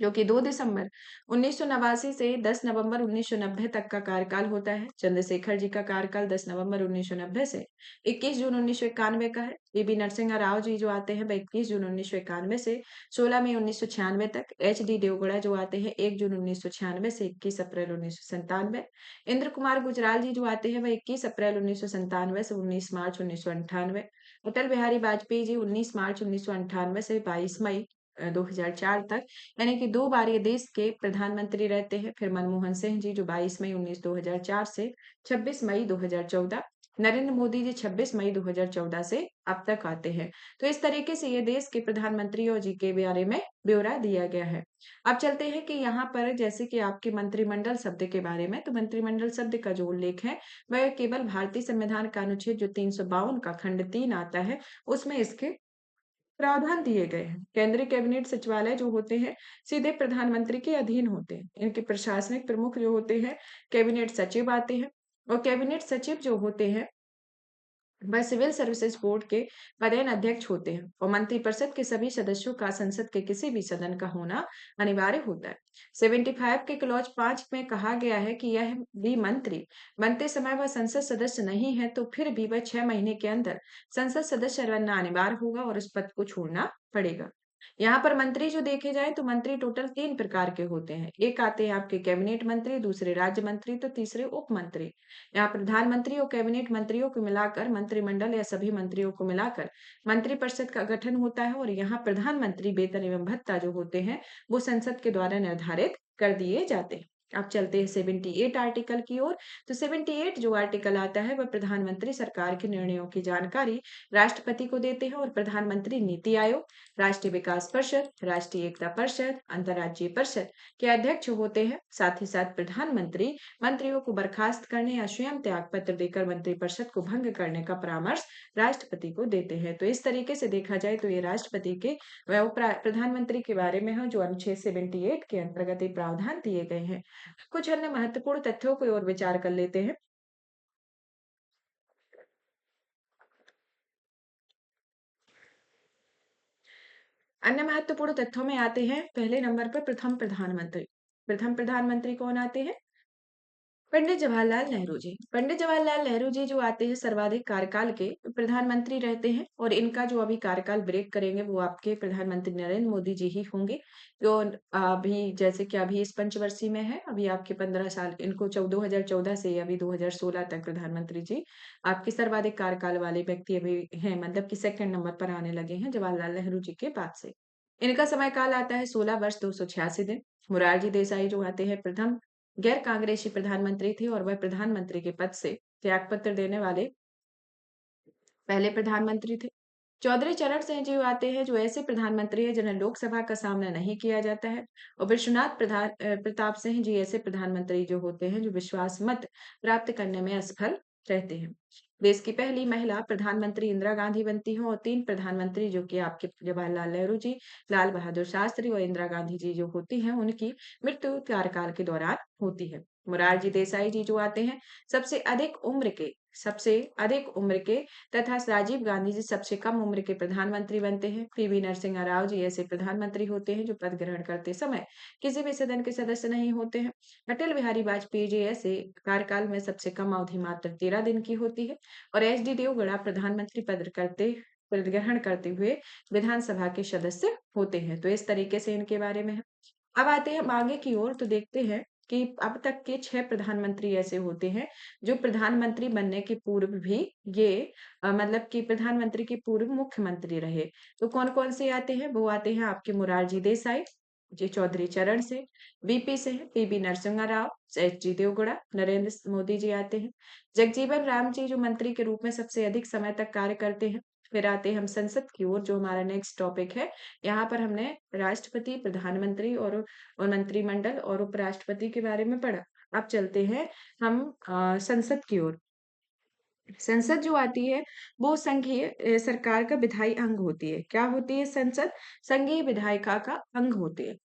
जो कि 2 दिसंबर 1989 से 10 नवंबर 1990 तक का कार्यकाल होता है। चंद्रशेखर जी का कार्यकाल 10 नवंबर 1990 से 21 जून 1991 का है। बीबी नरसिंह राव जी जो आते हैं वह 21 जून 1991 से 16 मई 1996 तक। एच.डी. देवगौड़ा जो आते हैं 1 जून 1996 से 21 अप्रैल 1997। इंद्र कुमार गुजराल जी जो आते हैं वह 21 अप्रैल 1997 से 19 मार्च 1998। अटल बिहारी वाजपेयी जी 19 मार्च 1998 से 22 मई 2004 तक, यानी कि 2 बार ये देश के प्रधानमंत्री रहते हैं। फिर मनमोहन सिंह जी जो 22 मई 2004 से 26 मई 2014। नरेंद्र मोदी जी 26 मई 2014 से अब तक आते हैं। तो इस तरीके से ये देश के प्रधानमंत्रियों जी के बारे में ब्यौरा दिया गया है। अब चलते हैं कि यहाँ पर जैसे कि आपके मंत्रिमंडल शब्द के बारे में, तो मंत्रिमंडल शब्द का जो उल्लेख है वह केवल भारतीय संविधान का अनुच्छेद जो 352 का खंड 3 आता है, उसमें इसके प्रावधान दिए गए हैं। केंद्रीय कैबिनेट सचिवालय जो होते हैं सीधे प्रधानमंत्री के अधीन होते हैं। इनके प्रशासनिक प्रमुख जो होते हैं कैबिनेट सचिव आते हैं, और कैबिनेट सचिव जो होते हैं वह सिविल सर्विसेज बोर्ड के पदेन अध्यक्ष होते हैं, और मंत्रिपरिषद के सभी सदस्यों का संसद के किसी भी सदन का होना अनिवार्य होता है। 75 के क्लॉज 5 में कहा गया है कि यह भी मंत्री बनते समय वह संसद सदस्य नहीं है, तो फिर भी वह 6 महीने के अंदर संसद सदस्य बनना अनिवार्य होगा और उस पद को छोड़ना पड़ेगा। यहाँ पर मंत्री जो देखे जाए तो मंत्री टोटल 3 प्रकार के होते हैं। एक आते हैं आपके कैबिनेट मंत्री, दूसरे राज्य मंत्री, तो तीसरे उप मंत्री। यहाँ प्रधानमंत्री और कैबिनेट मंत्रियों को मिलाकर मंत्रिमंडल या सभी मंत्रियों को मिलाकर मंत्रिपरिषद का गठन होता है, और यहाँ प्रधानमंत्री वेतन एवं भत्ता जो होते हैं वो संसद के द्वारा निर्धारित कर दिए जाते हैं। अब चलते हैं 78 आर्टिकल की ओर। तो 78 जो आर्टिकल आता है वह प्रधानमंत्री सरकार के निर्णयों की जानकारी राष्ट्रपति को देते हैं, और प्रधानमंत्री नीति आयोग, राष्ट्रीय विकास परिषद, राष्ट्रीय एकता परिषद, अंतर्राज्यीय परिषद के अध्यक्ष होते हैं। साथ ही साथ प्रधानमंत्री मंत्रियों को बर्खास्त करने या स्वयं त्याग पत्र देकर मंत्रिपरिषद को भंग करने का परामर्श राष्ट्रपति को देते हैं। तो इस तरीके से देखा जाए तो ये राष्ट्रपति के प्रधानमंत्री के बारे में है, जो अनुच्छेद 78 के अंतर्गत ये प्रावधान दिए गए हैं। कुछ अन्य महत्वपूर्ण तथ्यों को और विचार कर लेते हैं। अन्य महत्वपूर्ण तथ्यों में आते हैं पहले नंबर पर प्रथम प्रधानमंत्री। प्रथम प्रधानमंत्री कौन आते हैं? पंडित जवाहरलाल नेहरू जी। पंडित जवाहरलाल नेहरू जी जो आते हैं सर्वाधिक कार्यकाल के प्रधानमंत्री रहते हैं, और इनका जो अभी कार्यकाल ब्रेक करेंगे वो आपके प्रधानमंत्री नरेंद्र मोदी जी ही होंगे। जो अभी जैसे कि अभी इस पंचवर्षीय में है, अभी आपके 15 साल, इनको 2014 से अभी 2016 तक प्रधानमंत्री जी आपके सर्वाधिक कार्यकाल वाले व्यक्ति अभी हैं, मतलब कि सेकंड नंबर पर आने लगे हैं जवाहरलाल नेहरू जी के बाद से। इनका समय काल आता है 16 वर्ष 286 दिन। मुरारजी देसाई जो आते हैं प्रथम गैर कांग्रेसी प्रधानमंत्री थे, और वह प्रधानमंत्री के पद से त्यागपत्र देने वाले पहले प्रधानमंत्री थे। चौधरी चरण सिंह जी आते हैं जो ऐसे प्रधानमंत्री हैं जिन्हें लोकसभा का सामना नहीं किया जाता है, और विश्वनाथ प्रताप सिंह जी ऐसे प्रधानमंत्री जो होते हैं जो विश्वास मत प्राप्त करने में असफल रहते हैं। देश की पहली महिला प्रधानमंत्री इंदिरा गांधी बनती हैं, और तीन प्रधानमंत्री जो कि आपके जवाहरलाल नेहरू जी, लाल बहादुर शास्त्री और इंदिरा गांधी जी जो होती हैं उनकी मृत्यु कार्यकाल के दौरान होती है। मोरारजी देसाई जी जो आते हैं सबसे अधिक उम्र के तथा राजीव गांधी जी सबसे कम उम्र के प्रधानमंत्री बनते हैं। पीवी नरसिम्हा राव जी ऐसे प्रधानमंत्री होते हैं जो पद ग्रहण करते समय किसी भी सदन के सदस्य नहीं होते हैं। अटल बिहारी वाजपेयी जी ऐसे कार्यकाल में सबसे कम अवधि मात्र 13 दिन की होती है, और एच डी देवगौड़ा प्रधानमंत्री पद ग्रहण करते हुए विधानसभा के सदस्य होते हैं। तो इस तरीके से इनके बारे में है। अब आते हैं हम आगे की ओर, तो देखते हैं कि अब तक के 6 प्रधानमंत्री ऐसे होते हैं जो प्रधानमंत्री बनने के पूर्व भी ये मतलब कि प्रधानमंत्री के पूर्व मुख्यमंत्री रहे। तो कौन-कौन से आते हैं? वो आते हैं आपके Morarji Desai, ji Chaudhary Charan Singh, VP Singh, PV Narasimha Rao, HD. Devegowda, Narendra Modi ji आते हैं। जगजीवन राम जी जो मंत्री के रूप में सबसे अधिक समय तक कार्य करते हैं। फिर आते हैं हम संसद की ओर, जो हमारा नेक्स्ट टॉपिक है। यहाँ पर हमने राष्ट्रपति, प्रधानमंत्री और मंत्रिमंडल और उपराष्ट्रपति के बारे में पढ़ा। अब चलते हैं हम संसद की ओर। संसद जो आती है वो संघीय सरकार का विधायी अंग होती है। क्या होती है संसद? संघीय विधायिका का अंग होती है।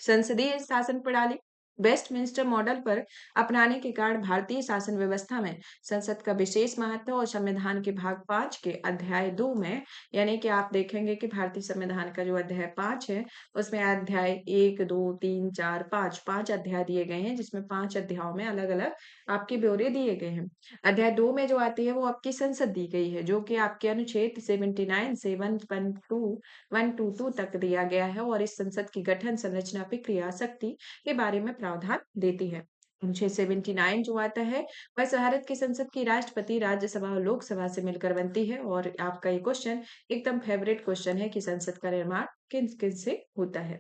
संसदीय शासन प्रणाली वेस्टमिंस्टर मॉडल पर अपनाने के कारण भारतीय शासन व्यवस्था में संसद का विशेष महत्व, और संविधान के भाग 5 के अध्याय 2 में, यानी कि आप देखेंगे कि भारतीय संविधान का जो अध्याय 5 है उसमें अध्याय 1 2 3 4 5 5 अध्याय दिए गए हैं, जिसमें 5 अध्यायों में अलग अलग आपके ब्यौरे दिए गए हैं। अध्याय 2 में जो आती है वो आपकी संसद दी गई है, जो कि आपके अनुच्छेद 79 से 122 तक दिया गया है, और इस संसद की गठन संरचना प्रक्रिया शक्ति के बारे में प्रावधान देती है। अनुच्छेद 79 जो आता है वह भारत की संसद की राष्ट्रपति, राज्यसभा और लोकसभा से मिलकर बनती है। और आपका ये क्वेश्चन एकदम फेवरेट क्वेश्चन है कि संसद का निर्माण किन किन से होता है।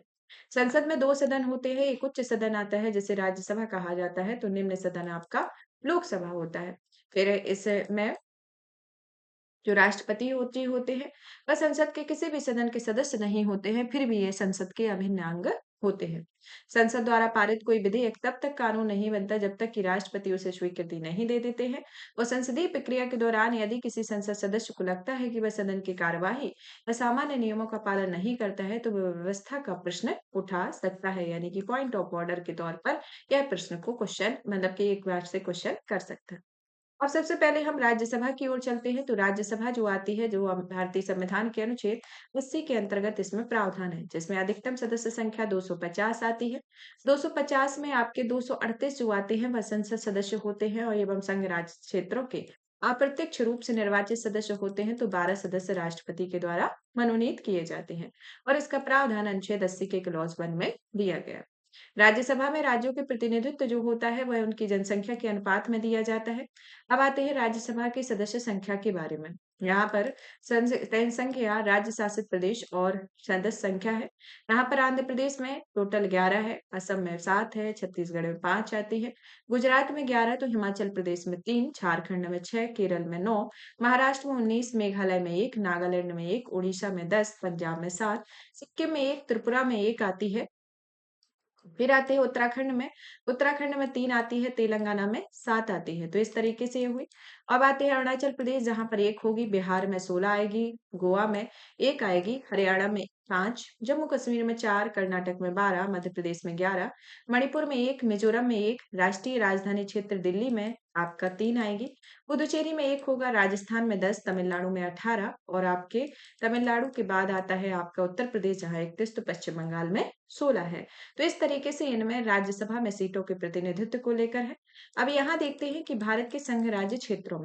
संसद में 2 सदन होते हैं। एक उच्च सदन आता है जिसे राज्यसभा कहा जाता है, तो निम्न सदन आपका लोकसभा होता है। फिर इसमें जो राष्ट्रपति होती होते हैं, वह संसद के किसी भी सदन के सदस्य नहीं होते हैं, फिर भी ये संसद के अभिन्न अंग होते हैं। संसद द्वारा पारित कोई विधेयक तब तक कानून नहीं बनता जब तक कि राष्ट्रपति उसे स्वीकृति नहीं दे देते हैं। और संसदीय प्रक्रिया के दौरान यदि किसी संसद सदस्य को लगता है कि वह सदन की कार्यवाही व सामान्य नियमों का पालन नहीं करता है, तो वह व्यवस्था का प्रश्न उठा सकता है, यानी कि पॉइंट ऑफ ऑर्डर के तौर पर यह प्रश्न को क्वेश्चन, मतलब कि एक बार से क्वेश्चन कर सकता है। अब सबसे पहले हम राज्यसभा की ओर चलते हैं। तो राज्यसभा जो आती है, जो भारतीय संविधान के अनुच्छेद 80 के अंतर्गत इसमें प्रावधान है, जिसमें अधिकतम सदस्य संख्या 250 आती है। 250 में आपके 238 जो आते हैं वह संसद सदस्य होते हैं, और एवं संघ राज्य क्षेत्रों के अप्रत्यक्ष रूप से निर्वाचित सदस्य होते हैं, तो 12 सदस्य राष्ट्रपति के द्वारा मनोनीत किए जाते हैं, और इसका प्रावधान अनुच्छेद 80 के क्लॉज 1 में दिया गया है। राज्यसभा में राज्यों के प्रतिनिधित्व जो होता है वह उनकी जनसंख्या के अनुपात में दिया जाता है। अब आते हैं राज्यसभा की सदस्य संख्या के बारे में। यहाँ पर संख्या राज्य शासित प्रदेश और सदस्य संख्या है। यहाँ पर आंध्र प्रदेश में टोटल 11 है, असम में 7 है, छत्तीसगढ़ में 5 आती है, गुजरात में 11, तो हिमाचल प्रदेश में 3, झारखंड में 6, केरल में 9, महाराष्ट्र में 19, मेघालय में 1, नागालैंड में 1, उड़ीसा में 10, पंजाब में 7, सिक्किम में 1, त्रिपुरा में 1 आती है। फिर आते हैं उत्तराखंड में। उत्तराखंड में 3 आती है, तेलंगाना में 7 आती है। तो इस तरीके से ये हुई। अब आते हैं अरुणाचल प्रदेश, जहाँ पर 1 होगी, बिहार में 16 आएगी, गोवा में 1 आएगी, हरियाणा में 5, जम्मू कश्मीर में 4, कर्नाटक में 12, मध्य प्रदेश में 11, मणिपुर में 1, मिजोरम में 1, राष्ट्रीय राजधानी क्षेत्र दिल्ली में आपका 3 आएगी। पुदुचेरी में 1 होगा, राजस्थान में 10, तमिलनाडु में 18 और आपके तमिलनाडु के बाद आता है आपका उत्तर प्रदेश जहाँ 31 तो पश्चिम बंगाल में 16 है। तो इस तरीके से इनमें राज्यसभा में सीटों के प्रतिनिधित्व को लेकर है। अब यहाँ देखते हैं कि भारत के संघ राज्य क्षेत्रों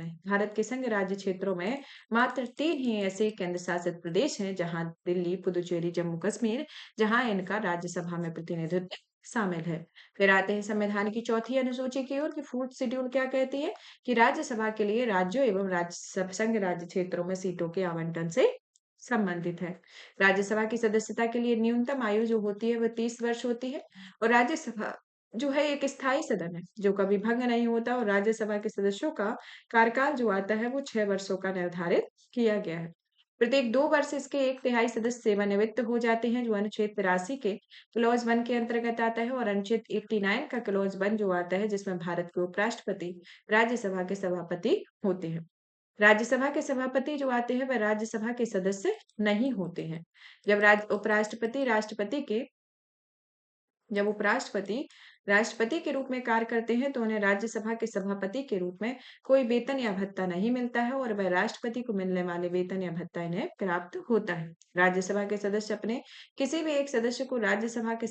में मात्र 3 ही ऐसे केंद्र शासित प्रदेश हैं जहाँ दिल्ली, पुदुचेरी, जम्मू कश्मीर जहाँ इनका राज्यसभा में प्रतिनिधित्व शामिल है। फिर आते हैं संविधान की चौथी अनुसूची की ओर कि फोर्थ शेड्यूल क्या कहती है कि राज्यसभा के लिए राज्यों एवं संघ राज्य क्षेत्रों में सीटों के आवंटन से संबंधित है। राज्यसभा की सदस्यता के लिए न्यूनतम आयु जो होती है वह 30 वर्ष होती है और राज्यसभा जो है एक स्थायी सदन है जो कभी भंग नहीं होता और राज्यसभा के सदस्यों का कार्यकाल जो आता है वो 6 वर्षों का निर्धारित किया गया है। प्रत्येक 2 वर्ष इसके 1/3 सदस्य सेवानिवृत्त हो जाते हैं जो अनुच्छेद 83 के क्लॉज 1 के अंतर्गत आता है और अनुच्छेद 89 का क्लॉज 1 जो आता है जिसमें भारत के उपराष्ट्रपति राज्यसभा के सभापति होते हैं। राज्यसभा के सभापति जो आते हैं वह राज्यसभा के सदस्य नहीं होते हैं। जब उपराष्ट्रपति राष्ट्रपति के जब उपराष्ट्रपति राष्ट्रपति के रूप में कार्य करते हैं तो उन्हें राज्यसभा के सभापति के रूप में कोई वेतन या भत्ता नहीं मिलता है और वह राष्ट्रपति को मिलने वाले वेतन या भत्ता इन्हें प्राप्त होता है। राज्यसभा के सदस्य अपने किसी भी एक सदस्य को राज्यसभा के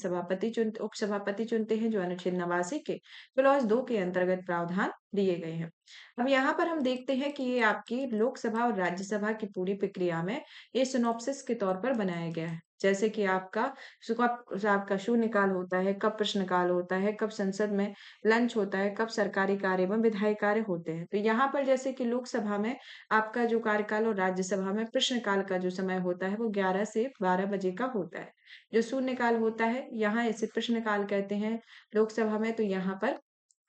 उपसभापति चुनते हैं जो अनुच्छेद 89 के क्लॉज 2 के अंतर्गत प्रावधान दिए गए हैं। अब यहाँ पर हम देखते हैं कि ये आपकी लोकसभा और राज्यसभा की पूरी प्रक्रिया में ये सिनॉप्सिस के तौर पर बनाया गया है। जैसे कि आपका शून्यकाल होता है, कब प्रश्नकाल होता है, कब संसद में लंच होता है, कब सरकारी कार्य एवं विधायी कार्य होते हैं। तो यहाँ पर जैसे कि लोकसभा में आपका जो कार्यकाल और राज्यसभा में प्रश्नकाल का जो समय होता है वो 11 से 12 बजे का होता है। जो शून्यकाल होता है यहाँ इसे प्रश्नकाल कहते हैं लोकसभा में, तो यहाँ पर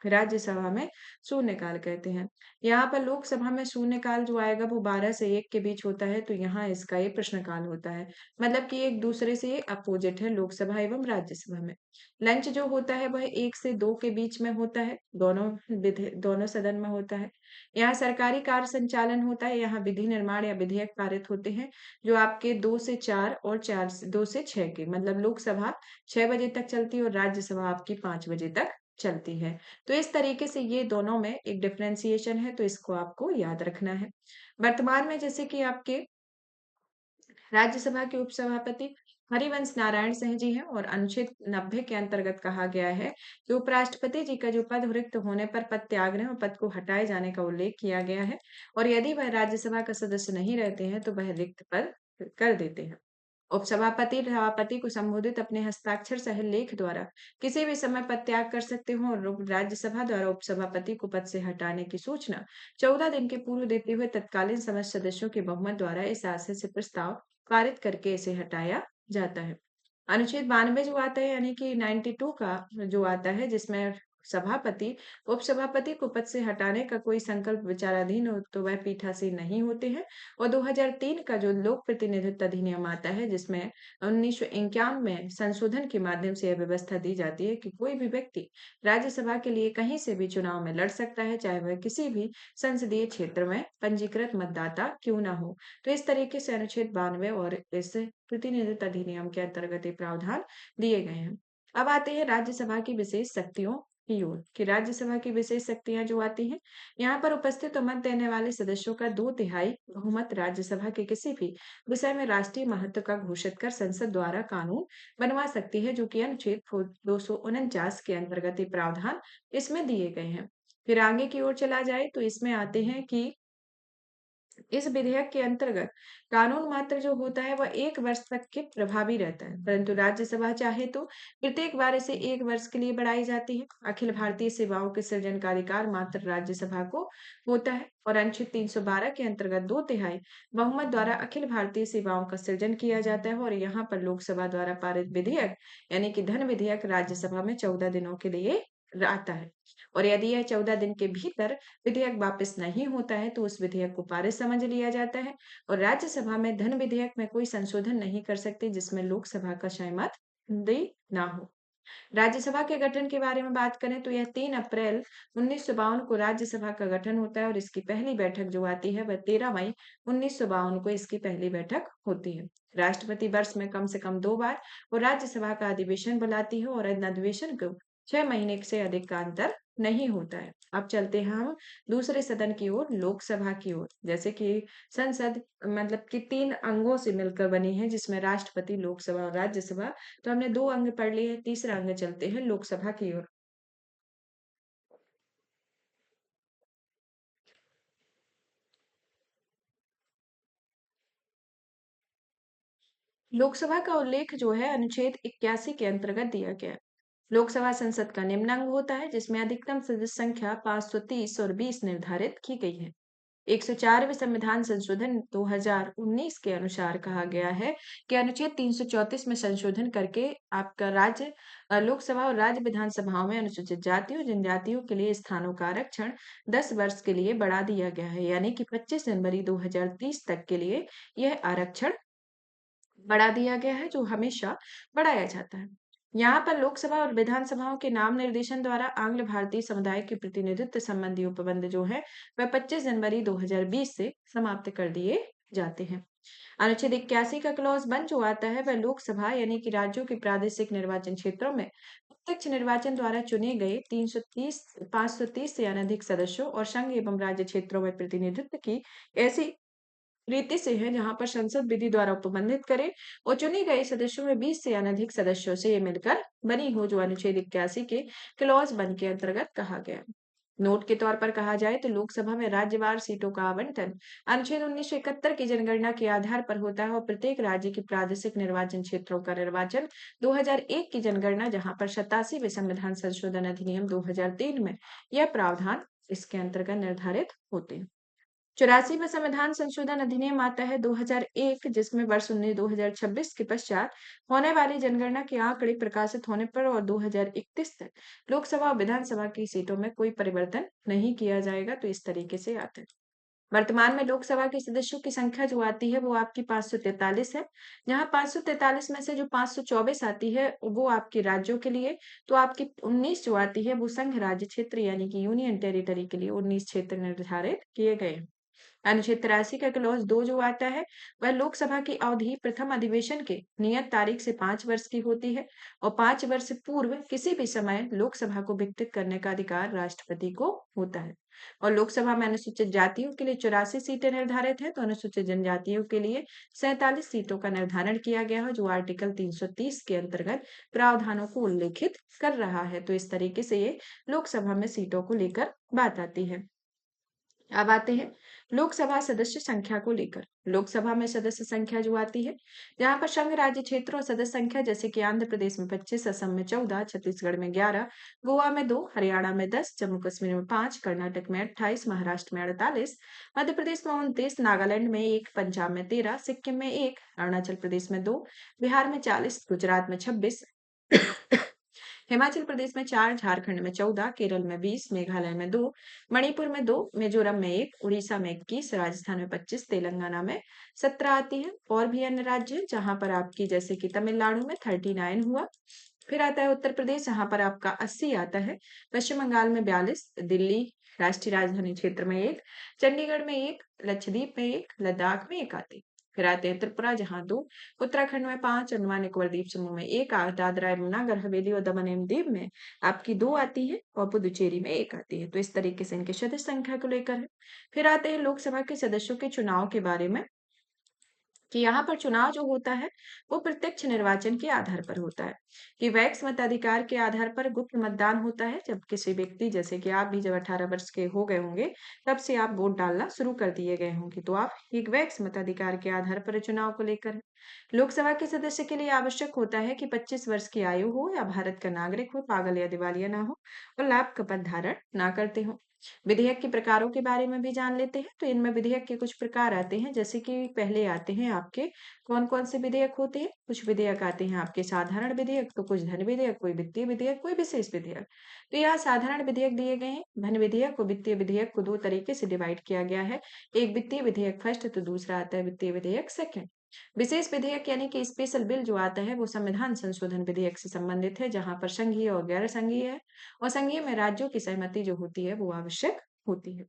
राज्यसभा में शून्यकाल कहते हैं। यहाँ पर लोकसभा में शून्यकाल जो आएगा वो 12 से 1 के बीच होता है, तो यहाँ इसका ये प्रश्नकाल होता है। मतलब कि एक दूसरे से ये अपोजिट है लोकसभा एवं राज्यसभा में। लंच जो होता है वह 1 से 2 के बीच में होता है, दोनों सदन में होता है। यहाँ सरकारी कार्य संचालन होता है, यहाँ विधि निर्माण या विधेयक पारित होते हैं, जो आपके 2 से 4 और 2 से 6 के मतलब लोकसभा 6 बजे तक चलती है और राज्यसभा आपकी 5 बजे तक चलती है। तो इस तरीके से ये दोनों में एक डिफरेंशिएशन है, तो इसको आपको याद रखना है। वर्तमान में जैसे कि आपके राज्यसभा के उपसभापति हरिवंश नारायण सिंह जी हैं और अनुच्छेद 90 के अंतर्गत कहा गया है कि उपराष्ट्रपति जी का जो पद रिक्त होने पर पद त्यागने और पद को हटाए जाने का उल्लेख किया गया है और यदि वह राज्यसभा का सदस्य नहीं रहते हैं तो वह रिक्त पद कर देते हैं। उपसभापति सभापति को संबोधित अपने हस्ताक्षर सह लेख द्वारा किसी भी समय पद त्याग कर सकते हो और राज्यसभा द्वारा उपसभापति को पद से हटाने की सूचना 14 दिन के पूर्व देते हुए तत्कालीन समस्त सदस्यों के बहुमत द्वारा इस आशय से प्रस्ताव पारित करके इसे हटाया जाता है। अनुच्छेद 92 जो आता है यानी कि 92 का जो आता है जिसमें सभापति उपसभापति को पद से हटाने का कोई संकल्प विचाराधीन हो तो वह पीठासीन नहीं होते हैं और 2003 का जो लोक प्रतिनिधित्व अधिनियम आता है जिसमें 1951 में संशोधन के माध्यम से यह व्यवस्था दी जाती है कि कोई भी व्यक्ति राज्यसभा के लिए कहीं से भी चुनाव में लड़ सकता है चाहे वह किसी भी संसदीय क्षेत्र में पंजीकृत मतदाता क्यों ना हो। तो इस तरीके से अनुच्छेद 92 और इस प्रतिनिधित्व अधिनियम के अंतर्गत ये प्रावधान दिए गए हैं। अब आते हैं राज्यसभा की विशेष शक्तियों की ओर कि राज्यसभा की विशेष शक्तियां जो आती हैं यहाँ पर उपस्थित और मत देने वाले सदस्यों का 2/3 बहुमत राज्यसभा के किसी भी विषय में राष्ट्रीय महत्व का घोषित कर संसद द्वारा कानून बनवा सकती है जो कि अनुच्छेद 249 के अंतर्गत ये प्रावधान इसमें दिए गए हैं। फिर आगे की ओर चला जाए तो इसमें आते हैं कि इस विधेयक के अंतर्गत कानून मात्र जो होता है वह 1 वर्ष तक के प्रभावी रहता है परंतु राज्यसभा चाहे तो प्रत्येक बार इसे 1 वर्ष के लिए बढ़ाई जाती है। अखिल भारतीय सेवाओं के सृजन का अधिकार मात्र राज्यसभा को होता है और अनुच्छेद 312 के अंतर्गत 2/3 बहुमत द्वारा अखिल भारतीय सेवाओं का सृजन किया जाता है और यहाँ पर लोकसभा द्वारा पारित विधेयक यानी कि धन विधेयक राज्यसभा में 14 दिनों के लिए आता है और यदि यह 14 दिन के भीतर विधेयक वापस नहीं होता है तो उस विधेयक को पारित समझ लिया जाता है और राज्यसभा में धन विधेयक में कोई संशोधन नहीं कर सकते जिसमें लोकसभा का सहमत ना हो। राज्यसभा के गठन के बारे में बात करें तो यह 3 अप्रैल 1952 को राज्यसभा का गठन होता है और इसकी पहली बैठक जो आती है वह 13 मई 1952 को इसकी पहली बैठक होती है। राष्ट्रपति वर्ष में कम से कम 2 बार और राज्यसभा का अधिवेशन बुलाती है और इन अधिवेशन को 6 महीने से अधिक का अंतर नहीं होता है। अब चलते हैं हम दूसरे सदन की ओर, लोकसभा की ओर। जैसे कि संसद मतलब कि 3 अंगों से मिलकर बनी है, जिसमें राष्ट्रपति, लोकसभा और राज्यसभा। तो हमने 2 अंग पढ़ लिए हैं, तीसरा अंग चलते हैं लोकसभा की ओर। लोकसभा का उल्लेख जो है अनुच्छेद 81 के अंतर्गत दिया गया है। लोकसभा संसद का निम्नांग होता है, जिसमें अधिकतम सदस्य संख्या 530 और 20 निर्धारित की गई है। 104वें संविधान संशोधन 2019 के अनुसार कहा गया है कि अनुच्छेद 334 में संशोधन करके आपका लोकसभा और राज्य विधानसभाओं में अनुसूचित जातियों जनजातियों के लिए स्थानों का आरक्षण 10 वर्ष के लिए बढ़ा दिया गया है, यानी कि 25 जनवरी 2030 तक के लिए यह आरक्षण बढ़ा दिया गया है, जो हमेशा बढ़ाया जाता है। यहाँ पर लोकसभा और विधानसभाओं के नाम निर्देशन द्वारा आंग्ल भारतीय समुदाय के प्रतिनिधित्व संबंधी उपबंध जो है वह 25 जनवरी 2020 से समाप्त कर दिए जाते हैं। अनुच्छेद 81 का क्लॉज 1 जो आता है वह लोकसभा यानी कि राज्यों के प्रादेशिक निर्वाचन क्षेत्रों में प्रत्यक्ष निर्वाचन द्वारा चुने गए 330 530 से अनधिक सदस्यों और संघ एवं राज्य क्षेत्रों में प्रतिनिधित्व की ऐसी रीति से है जहां पर संसद विधि द्वारा उपबंधित करे और चुने गए सदस्यों में 20 से अनधिक सदस्यों से ये मिलकर बनी हो, जो अनुच्छेद 81 के क्लॉज 1 के अंतर्गत कहा गया है। नोट के तौर पर कहा जाए तो लोकसभा में राज्यवार सीटों का आवंटन अनुच्छेद 1971 की जनगणना के आधार पर होता है और प्रत्येक राज्य के प्रादेशिक निर्वाचन क्षेत्रों का निर्वाचन 2001 की जनगणना, जहां पर 87वें संविधान संशोधन अधिनियम 2003 में यह प्रावधान इसके अंतर्गत निर्धारित होते हैं। 84 में संविधान संशोधन अधिनियम आता है 2001, जिसमें वर्ष 2026 के पश्चात होने वाली जनगणना के आंकड़े प्रकाशित होने पर और 2031 तक लोकसभा और विधानसभा की सीटों में कोई परिवर्तन नहीं किया जाएगा। तो इस तरीके से आता है। वर्तमान में लोकसभा के सदस्यों की संख्या जो आती है वो आपकी 543 है, जहां 543 में से जो 524 आती है वो आपके राज्यों के लिए, तो आपकी 19 जो आती है वो संघ राज्य क्षेत्र यानी कि यूनियन टेरिटरी के लिए 19 क्षेत्र निर्धारित किए गए हैं। अनुच्छेद 83 का क्लॉज 2 जो आता है वह लोकसभा की अवधि प्रथम अधिवेशन के नियत तारीख से 5 वर्ष की होती है और 5 वर्ष से पूर्व किसी भी समय लोकसभा को विघटित करने का अधिकार राष्ट्रपति को होता है। और लोकसभा में अनुसूचित जातियों के लिए 84 सीटें निर्धारित है, तो अनुसूचित जनजातियों के लिए 47 सीटों का निर्धारण किया गया है, जो आर्टिकल 330 के अंतर्गत प्रावधानों को उल्लेखित कर रहा है। तो इस तरीके से ये लोकसभा में सीटों को लेकर बात आती है। अब आते हैं लोकसभा सदस्य संख्या को लेकर। लोकसभा में सदस्य संख्या जो आती है, जहां पर संघ राज्य क्षेत्र और सदस्य संख्या जैसे कि आंध्र प्रदेश में 25, असम में 14, छत्तीसगढ़ में 11, गोवा में 2, हरियाणा में 10, जम्मू कश्मीर में 5, कर्नाटक में 28, महाराष्ट्र में 48, मध्य प्रदेश में 29, नागालैंड में 1, पंजाब में 13, सिक्किम में 1, अरुणाचल प्रदेश में 2, बिहार में 40, गुजरात में 26, हिमाचल प्रदेश में 4, झारखंड में 14, केरल में 20, मेघालय में 2, मणिपुर में 2, मिजोरम में 1, उड़ीसा में 21, राजस्थान में 25, तेलंगाना में 17 आती है। और भी अन्य राज्य हैं जहां पर आपकी जैसे कि तमिलनाडु में 39 हुआ। फिर आता है उत्तर प्रदेश, जहां पर आपका 80 आता है। पश्चिम बंगाल में 42, दिल्ली राष्ट्रीय राजधानी क्षेत्र में 1, चंडीगढ़ में 1, लक्षद्वीप में 1, लद्दाख में 1 आते हैं। फिर आते हैं त्रिपुरा जहां 2, उत्तराखंड में 5, अंडमान निकोबार द्वीप समूह में 1, दादरा एवं नगर हवेली और दमन एवं दीव में आपकी 2 आती है और पुदुचेरी में 1 आती है। तो इस तरीके से इनके सदस्य संख्या को लेकर है। फिर आते हैं लोकसभा के सदस्यों के चुनाव के बारे में, कि यहाँ पर चुनाव जो होता है वो प्रत्यक्ष निर्वाचन के आधार पर होता है, कि वैक्स मताधिकार के आधार पर गुप्त मतदान होता है। जब किसी व्यक्ति जैसे कि आप भी जब 18 वर्ष के हो गए होंगे तब से आप वोट डालना शुरू कर दिए गए होंगे, तो आप एक वैक्स मताधिकार के आधार पर चुनाव को लेकर है। लोकसभा के सदस्य के लिए आवश्यक होता है कि 25 वर्ष की आयु हो या भारत का नागरिक हो, पागल या दिवालिया ना हो और लाभ का पद धारण ना करते हो। विधेयक के प्रकारों के बारे में भी जान लेते हैं। तो इनमें विधेयक के कुछ प्रकार आते हैं, जैसे कि पहले आते हैं आपके कौन कौन से विधेयक होते हैं। कुछ विधेयक आते हैं आपके साधारण विधेयक, तो कुछ धन विधेयक, कोई वित्तीय विधेयक, कोई विशेष विधेयक। तो यहाँ साधारण विधेयक दिए गए हैं। धन विधेयक और वित्तीय विधेयक को 2 तरीके से डिवाइड किया गया है। एक वित्तीय विधेयक फर्स्ट, तो दूसरा आता है वित्तीय विधेयक सेकंड। विशेष विधेयक यानी कि स्पेशल बिल जो आता है वो संविधान संशोधन विधेयक से संबंधित है, जहां पर संघीय और गैर संघीय है, और संघीय में राज्यों की सहमति जो होती है वो आवश्यक होती है।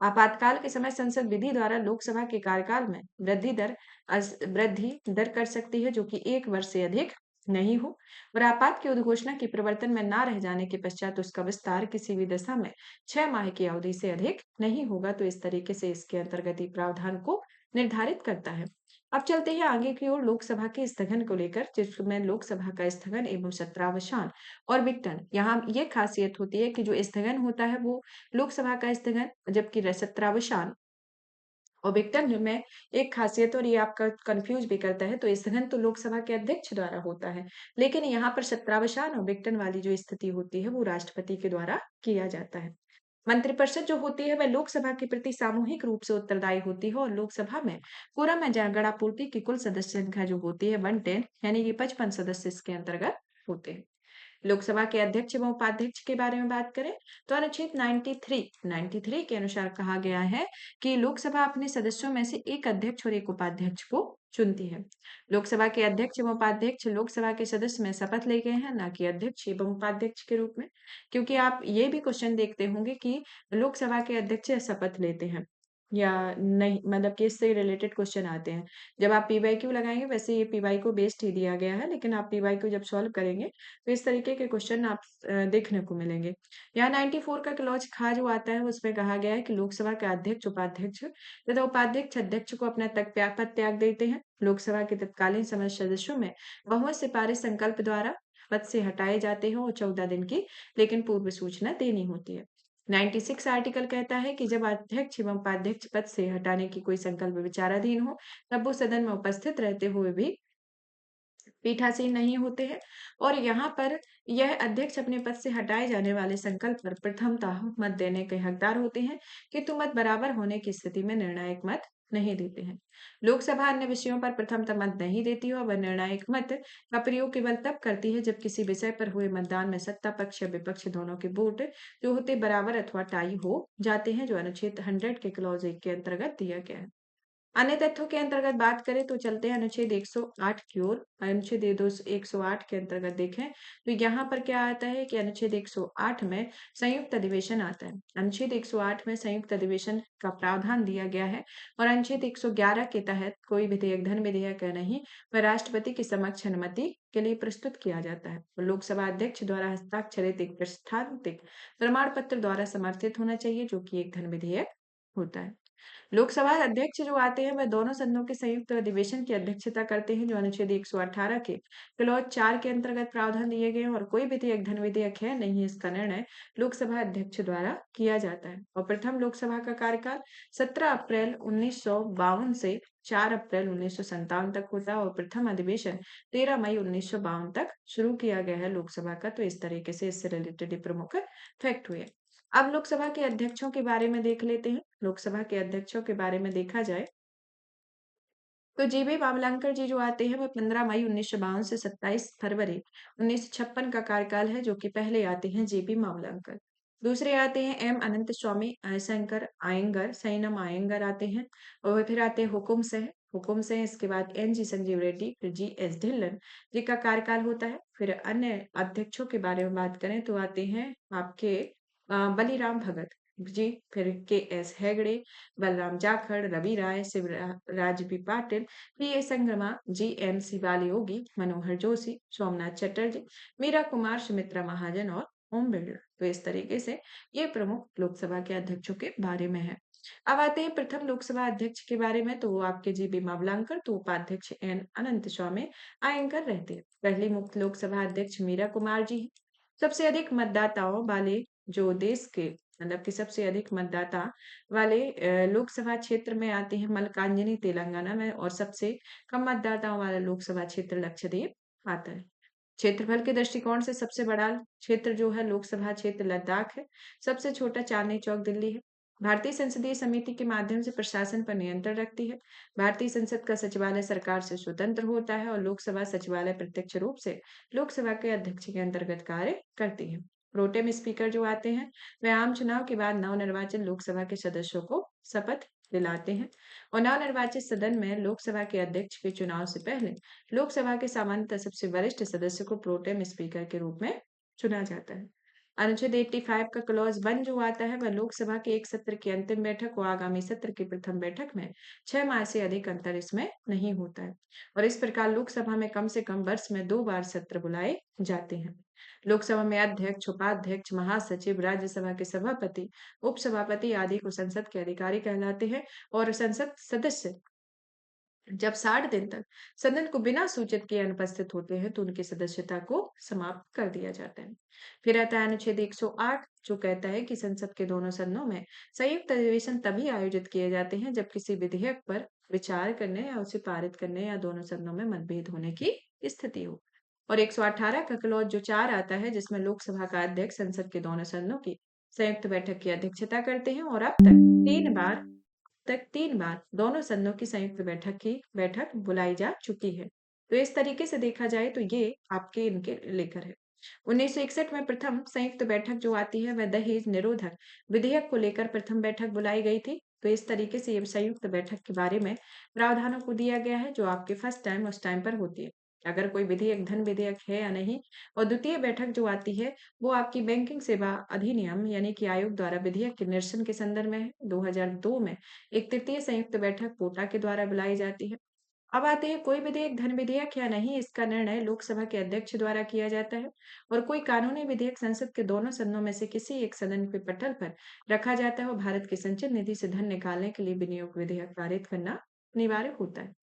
आपातकाल के समय संसद विधि द्वारा लोकसभा के कार्यकाल में वृद्धि दर कर सकती है, जो कि 1 वर्ष से अधिक नहीं हो और आपात की उद्घोषणा के प्रवर्तन में ना रह जाने के पश्चात उसका विस्तार किसी भी दशा में 6 माह की अवधि से अधिक नहीं होगा। तो इस तरीके से इसके अंतर्गत ही प्रावधान को निर्धारित करता है। अब चलते हैं आगे की ओर लोकसभा के स्थगन को लेकर, जिसमें लोकसभा का स्थगन एवं सत्रावसान और विघटन। यहाँ ये खासियत होती है कि जो स्थगन होता है वो लोकसभा का स्थगन, जबकि सत्रावसान और विघटन में एक खासियत, और ये आपका कंफ्यूज भी करता है। तो स्थगन तो लोकसभा के अध्यक्ष द्वारा होता है, लेकिन यहाँ पर सत्रावसान और विघटन वाली जो स्थिति होती है वो राष्ट्रपति के द्वारा किया जाता है। मंत्रिपरिषद जो होती है वह लोकसभा के प्रति सामूहिक रूप से उत्तरदायी होती है और लोकसभा में पूरा में जनगणना की कुल सदस्य संख्या जो होती है 110 यानी कि 55 सदस्य इसके अंतर्गत होते हैं। लोकसभा के अध्यक्ष एवं उपाध्यक्ष के बारे में बात करें तो अनुच्छेद 93 के अनुसार कहा गया है कि लोकसभा अपने सदस्यों में से एक अध्यक्ष और एक उपाध्यक्ष को चुनती है। लोकसभा के अध्यक्ष एवं उपाध्यक्ष लोकसभा के सदस्य में शपथ ले गए हैं, ना कि अध्यक्ष एवं उपाध्यक्ष के रूप में। क्योंकि आप ये भी क्वेश्चन देखते होंगे कि लोकसभा के अध्यक्ष शपथ लेते हैं या नहीं, मतलब कि इससे रिलेटेड क्वेश्चन आते हैं। जब आप पीवाईक्यू लगाएंगे, वैसे ये पीवाईक्यू बेस्ड ही दिया गया है, लेकिन आप पीवाईक्यू जब सॉल्व करेंगे तो इस तरीके के क्वेश्चन आप देखने को मिलेंगे। यहाँ 94 का क्लॉज खा जो आता है उसमें कहा गया है कि लोकसभा के अध्यक्ष उपाध्यक्ष तथा उपाध्यक्ष अध्यक्ष को अपना पद त्याग देते हैं। लोकसभा के तत्कालीन सदस्यों में बहुमत से पारित संकल्प द्वारा पद से हटाए जाते हैं और 14 दिन की लेकिन पूर्व सूचना देनी होती है। 96 आर्टिकल कहता है कि जब अध्यक्ष एवं उपाध्यक्ष पद से हटाने की कोई संकल्प विचाराधीन हो, तब वो सदन में उपस्थित रहते हुए भी पीठासीन नहीं होते हैं। और यहाँ पर यह अध्यक्ष अपने पद से हटाए जाने वाले संकल्प पर प्रथमतः मत देने के हकदार होते हैं, किंतु मत बराबर होने की स्थिति में निर्णायक मत नहीं देते हैं। लोकसभा अन्य विषयों पर प्रथमतः मत नहीं देती है और वह निर्णायक मत का प्रयोग केवल तब करती है जब किसी विषय पर हुए मतदान में सत्ता पक्ष या विपक्ष दोनों के वोट जो होते बराबर अथवा टाई हो जाते हैं, जो अनुच्छेद 100 के क्लॉज 1 के अंतर्गत दिया गया है। अन्य तथ्यों के अंतर्गत बात करें तो चलते हैं अनुच्छेद 108 की ओर। अनुच्छेद 108 के अंतर्गत देखें तो यहाँ पर क्या आता है कि अनुच्छेद 108 में संयुक्त अधिवेशन आता है। अनुच्छेद 108 में संयुक्त अधिवेशन का प्रावधान दिया गया है और अनुच्छेद 111 के तहत कोई विधेयक धन विधेयक या नहीं वह राष्ट्रपति के समक्ष अनुमति के लिए प्रस्तुत किया जाता है और लोकसभा अध्यक्ष द्वारा हस्ताक्षरित एक प्रस्थापित प्रमाण पत्र द्वारा समर्थित होना चाहिए, जो कि एक धन विधेयक होता है। लोकसभा अध्यक्ष जो आते हैं वह दोनों सदनों के संयुक्त अधिवेशन की अध्यक्षता करते हैं, जो अनुच्छेद 118 के क्लॉज 4 के अंतर्गत प्रावधान दिए गए हैं और कोई विधेयक धन विधेयक है नहीं, इसका निर्णय लोकसभा अध्यक्ष द्वारा किया जाता है। और प्रथम लोकसभा का कार्यकाल 17 अप्रैल 1952 से 4 अप्रैल 1957 तक होता है और प्रथम अधिवेशन 13 मई 1952 तक शुरू किया गया है लोकसभा का। तो इस तरीके से इससे रिलेटेड प्रमुख फैक्ट हुए। अब लोकसभा के अध्यक्षों के बारे में देख लेते हैं। लोकसभा के अध्यक्षों के बारे में देखा जाए तो जीबी बावलंकर जी जो आते हैं वह 15 मई 1952 से 27 फरवरी 1956 का कार्यकाल है, जो कि पहले आते हैं जीबी बावलंकर। दूसरे आते हैं एम अनंत स्वामी शंकर आयंगर, सैनम आयंगर आते हैं। और फिर आते हैं हुकुम सिंह, इसके बाद एन जी संजीव रेड्डी, फिर जी एस ढिल्लन जी का कार्यकाल होता है। फिर अन्य अध्यक्षों के बारे में बात करें तो आते हैं आपके बलीराम भगत जी, फिर K S Hegde, Balram Jakhar, Ravi Rai, Shivraj B Patil, P A Sangma, G M Shivaliyogi, Manohar Joshi, Somnath Chatterjee, Meira Kumar, Sumitra Mahajan और ओम बिरला। तो इस तरीके से ये प्रमुख लोकसभा के अध्यक्षों के बारे में है। अब आते हैं प्रथम लोकसभा अध्यक्ष के बारे में, तो वो आपके जी बी मावलंकर, तो उपाध्यक्ष एन अनंत स्वामी आयंकर रहते हैं। पहली मुख्य लोकसभा अध्यक्ष मीरा कुमार जी हैं। सबसे अधिक मतदाताओं वाले जो देश के, मतलब कि सबसे अधिक मतदाता वाले लोकसभा क्षेत्र में आते हैं मल्कांजनी तेलंगाना में, और सबसे कम मतदाताओं वाला लोकसभा क्षेत्र लक्षद्वीप आता है। क्षेत्रफल के दृष्टिकोण से सबसे बड़ा क्षेत्र जो है लोकसभा क्षेत्र लद्दाख है। सबसे छोटा चांदनी चौक दिल्ली है। भारतीय संसदीय समिति के माध्यम से प्रशासन पर नियंत्रण रखती है। भारतीय संसद का सचिवालय सरकार से स्वतंत्र होता है और लोकसभा सचिवालय प्रत्यक्ष रूप से लोकसभा के अध्यक्ष के अंतर्गत कार्य करती है। प्रोटेम स्पीकर जो आते हैं वे आम चुनाव के बाद नवनिर्वाचित लोकसभा के सदस्यों को शपथ दिलाते हैं और नवनिर्वाचित सदन में लोकसभा के अध्यक्ष के चुनाव से पहले लोकसभा के सामान्यतः सबसे वरिष्ठ सदस्य को प्रोटेम स्पीकर के रूप में चुना जाता है। अनुच्छेद 85 का क्लॉज 1 जो आता है वह लोकसभा के एक सत्र की अंतिम बैठक व आगामी सत्र की प्रथम बैठक में 6 माह से अधिक अंतर इसमें नहीं होता है। और इस प्रकार लोकसभा में कम से कम वर्ष में 2 बार सत्र बुलाए जाते हैं। लोकसभा में अध्यक्ष, उपाध्यक्ष, महासचिव, राज्यसभा के सभापति, उपसभापति आदि को संसद के अधिकारी कहलाते हैं। और संसद सदस्य जब 60 दिन तक सदन को बिना सूचित किए अनुपस्थित होते हैं तो उनकी सदस्यता को समाप्त कर दिया जाता है। फिर आता है अनुच्छेद 108 जो कहता है कि संसद के दोनों सदनों में संयुक्त अधिवेशन तभी आयोजित किए जाते हैं जब किसी विधेयक पर विचार करने या उसे पारित करने या दोनों सदनों में मतभेद होने की स्थिति हो। और 118 का क्लॉज जो 4 आता है जिसमें लोकसभा का अध्यक्ष संसद के दोनों सदनों की संयुक्त बैठक की अध्यक्षता करते हैं और अब तक 3 बार दोनों सदनों की संयुक्त बैठक बुलाई जा चुकी है। तो इस तरीके से देखा जाए तो ये आपके इनके लेकर है। 1961 में प्रथम संयुक्त बैठक जो आती है वह दहेज निरोधक विधेयक को लेकर प्रथम बैठक बुलाई गई थी। तो इस तरीके से ये संयुक्त बैठक के बारे में प्रावधानों को दिया गया है जो आपके फर्स्ट टाइम उस टाइम पर होती है। अगर कोई विधेयक धन विधेयक है या नहीं। और द्वितीय बैठक जो आती है वो आपकी बैंकिंग सेवा अधिनियम यानी कि आयोग द्वारा विधेयक के निरसन के संदर्भ में है। 2002 में एक तृतीय संयुक्त बैठक कोटा के द्वारा बुलाई जाती है। अब आते हैं कोई विधेयक धन विधेयक या नहीं इसका निर्णय लोकसभा के अध्यक्ष द्वारा किया जाता है। और कोई कानूनी विधेयक संसद के दोनों सदनों में से किसी एक सदन के पटल पर रखा जाता है और भारत की संचित निधि से धन निकालने के लिए विनियोग विधेयक पारित करना अनिवार्य होता है।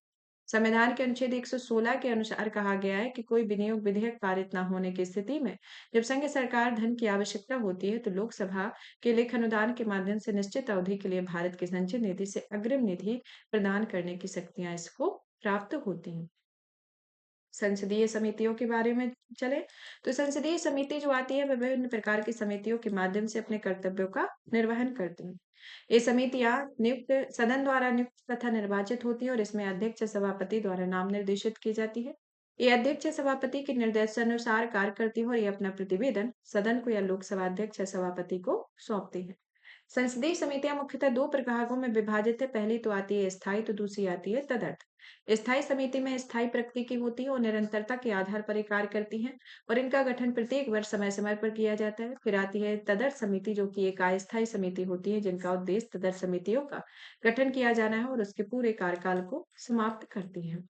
संविधान के अनुच्छेद 116 के अनुसार कहा गया है कि कोई विनियोग विधेयक पारित न होने की स्थिति में जब संघ सरकार धन की आवश्यकता होती है तो लोकसभा के लेख अनुदान के माध्यम से निश्चित अवधि के लिए भारत की संचित निधि से अग्रिम निधि प्रदान करने की शक्तियां इसको प्राप्त होती हैं। संसदीय समितियों के बारे में चले तो संसदीय समिति जो आती है वह विभिन्न प्रकार की समितियों के माध्यम से अपने कर्तव्यों का निर्वहन करती हैं। ये समितियां नियुक्त सदन द्वारा नियुक्त तथा निर्वाचित होती है और इसमें अध्यक्ष सभापति द्वारा नाम निर्देशित की जाती है। ये अध्यक्ष सभापति के निर्देशानुसार कार्य करती है और ये अपना प्रतिवेदन सदन को या लोकसभा अध्यक्ष या सभापति को सौंपती है। संसदीय समितियां मुख्यतः 2 प्रभागों में विभाजित है। पहली तो आती है स्थायी तो दूसरी आती है तदर्थ। स्थायी समिति में स्थायी प्रकृति की होती है और निरंतरता के आधार पर ये कार्य करती हैं और इनका गठन प्रत्येक वर्ष समय समय पर किया जाता है। फिर आती है तदर्थ समिति जो कि एक अस्थायी समिति होती है जिनका उद्देश्य तदर्थ समितियों का गठन किया जाना है और उसके पूरे कार्यकाल को समाप्त करती है।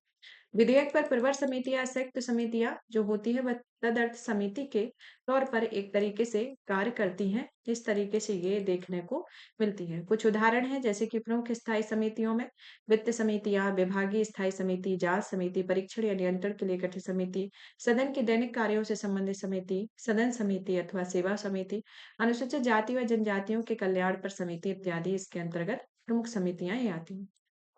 विधेयक पर प्रवर समितियां संयुक्त समितियां जो होती है वह तदर्थ समिति के तौर पर एक तरीके से कार्य करती हैं। इस तरीके से ये देखने को मिलती है। कुछ उदाहरण हैं जैसे कि प्रमुख स्थायी समितियों में वित्त समितियां, विभागीय स्थायी समिति, जांच समिति, परीक्षण या नियंत्रण के लिए गठित समिति, सदन के दैनिक कार्यों से संबंधित समिति, सदन समिति अथवा सेवा समिति, अनुसूचित जाति व जनजातियों के कल्याण पर समिति इत्यादि इसके अंतर्गत प्रमुख समितियां ये आती हैं।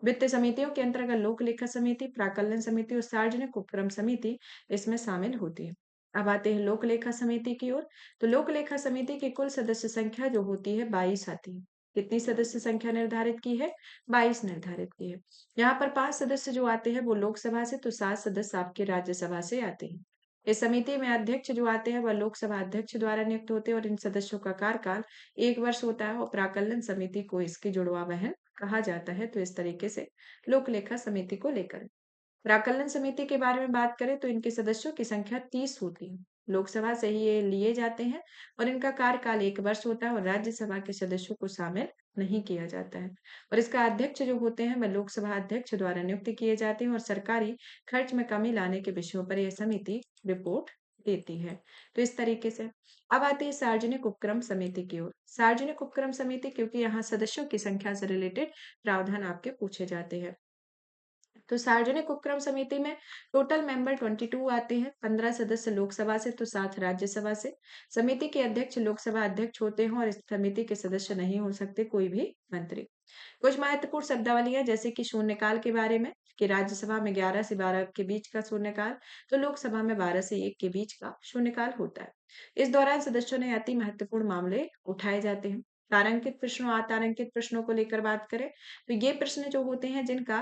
वित्त समितियों के अंतर्गत लोक लेखा समिति, प्राक्कलन समिति और सार्वजनिक उपक्रम समिति इसमें शामिल होती है। अब आते हैं लोक लेखा समिति की ओर। तो लोक लेखा समिति की कुल सदस्य संख्या जो होती है 22 आती है। कितनी सदस्य संख्या निर्धारित की है? 22 निर्धारित की है। यहाँ पर 5 सदस्य जो आते हैं वो लोकसभा से तो 7 सदस्य आपके राज्यसभा से आते हैं। इस समिति में अध्यक्ष जो आते हैं वह लोकसभा अध्यक्ष द्वारा नियुक्त होते हैं और इन सदस्यों का कार्यकाल 1 वर्ष होता है और प्राक्कलन समिति को इसकी जुड़वा बहन कहा जाता है। तो इस तरीके से लोक लेखा समिति को लेकर प्राक्कलन समिति के बारे में बात करें तो इनके सदस्यों की संख्या 30 होती है। लोकसभा से ही ये लिए जाते हैं और इनका कार्यकाल 1 वर्ष होता है और राज्यसभा के सदस्यों को शामिल नहीं किया जाता है। और इसका अध्यक्ष जो होते हैं वह लोकसभा अध्यक्ष द्वारा नियुक्त किए जाते हैं और सरकारी खर्च में कमी लाने के विषयों पर यह समिति रिपोर्ट देती है। तो इस तरीके से अब आती है सार्वजनिक उपक्रम समिति की ओर। सार्वजनिक उपक्रम समिति क्योंकि यहाँ सदस्यों की संख्या से रिलेटेड प्रावधान आपके पूछे जाते हैं। तो सार्वजनिक उपक्रम समिति में टोटल मेंबर 22 आते हैं। 15 सदस्य लोकसभा से तो 7 राज्यसभा से। समिति के अध्यक्ष लोकसभा अध्यक्ष होते हैं और इस समिति के सदस्य नहीं हो सकते कोई भी मंत्री। कुछ महत्वपूर्ण शब्दावलियां जैसे कि शून्यकाल के बारे में कि राज्यसभा में 11 से 12 के बीच का शून्यकाल तो लोकसभा में 12 से 1 के बीच का शून्यकाल होता है। इस दौरान सदस्यों ने अति महत्वपूर्ण मामले उठाए जाते हैं। तारांकित प्रश्नों अतारांकित प्रश्नों को लेकर बात करें तो ये प्रश्न जो होते हैं जिनका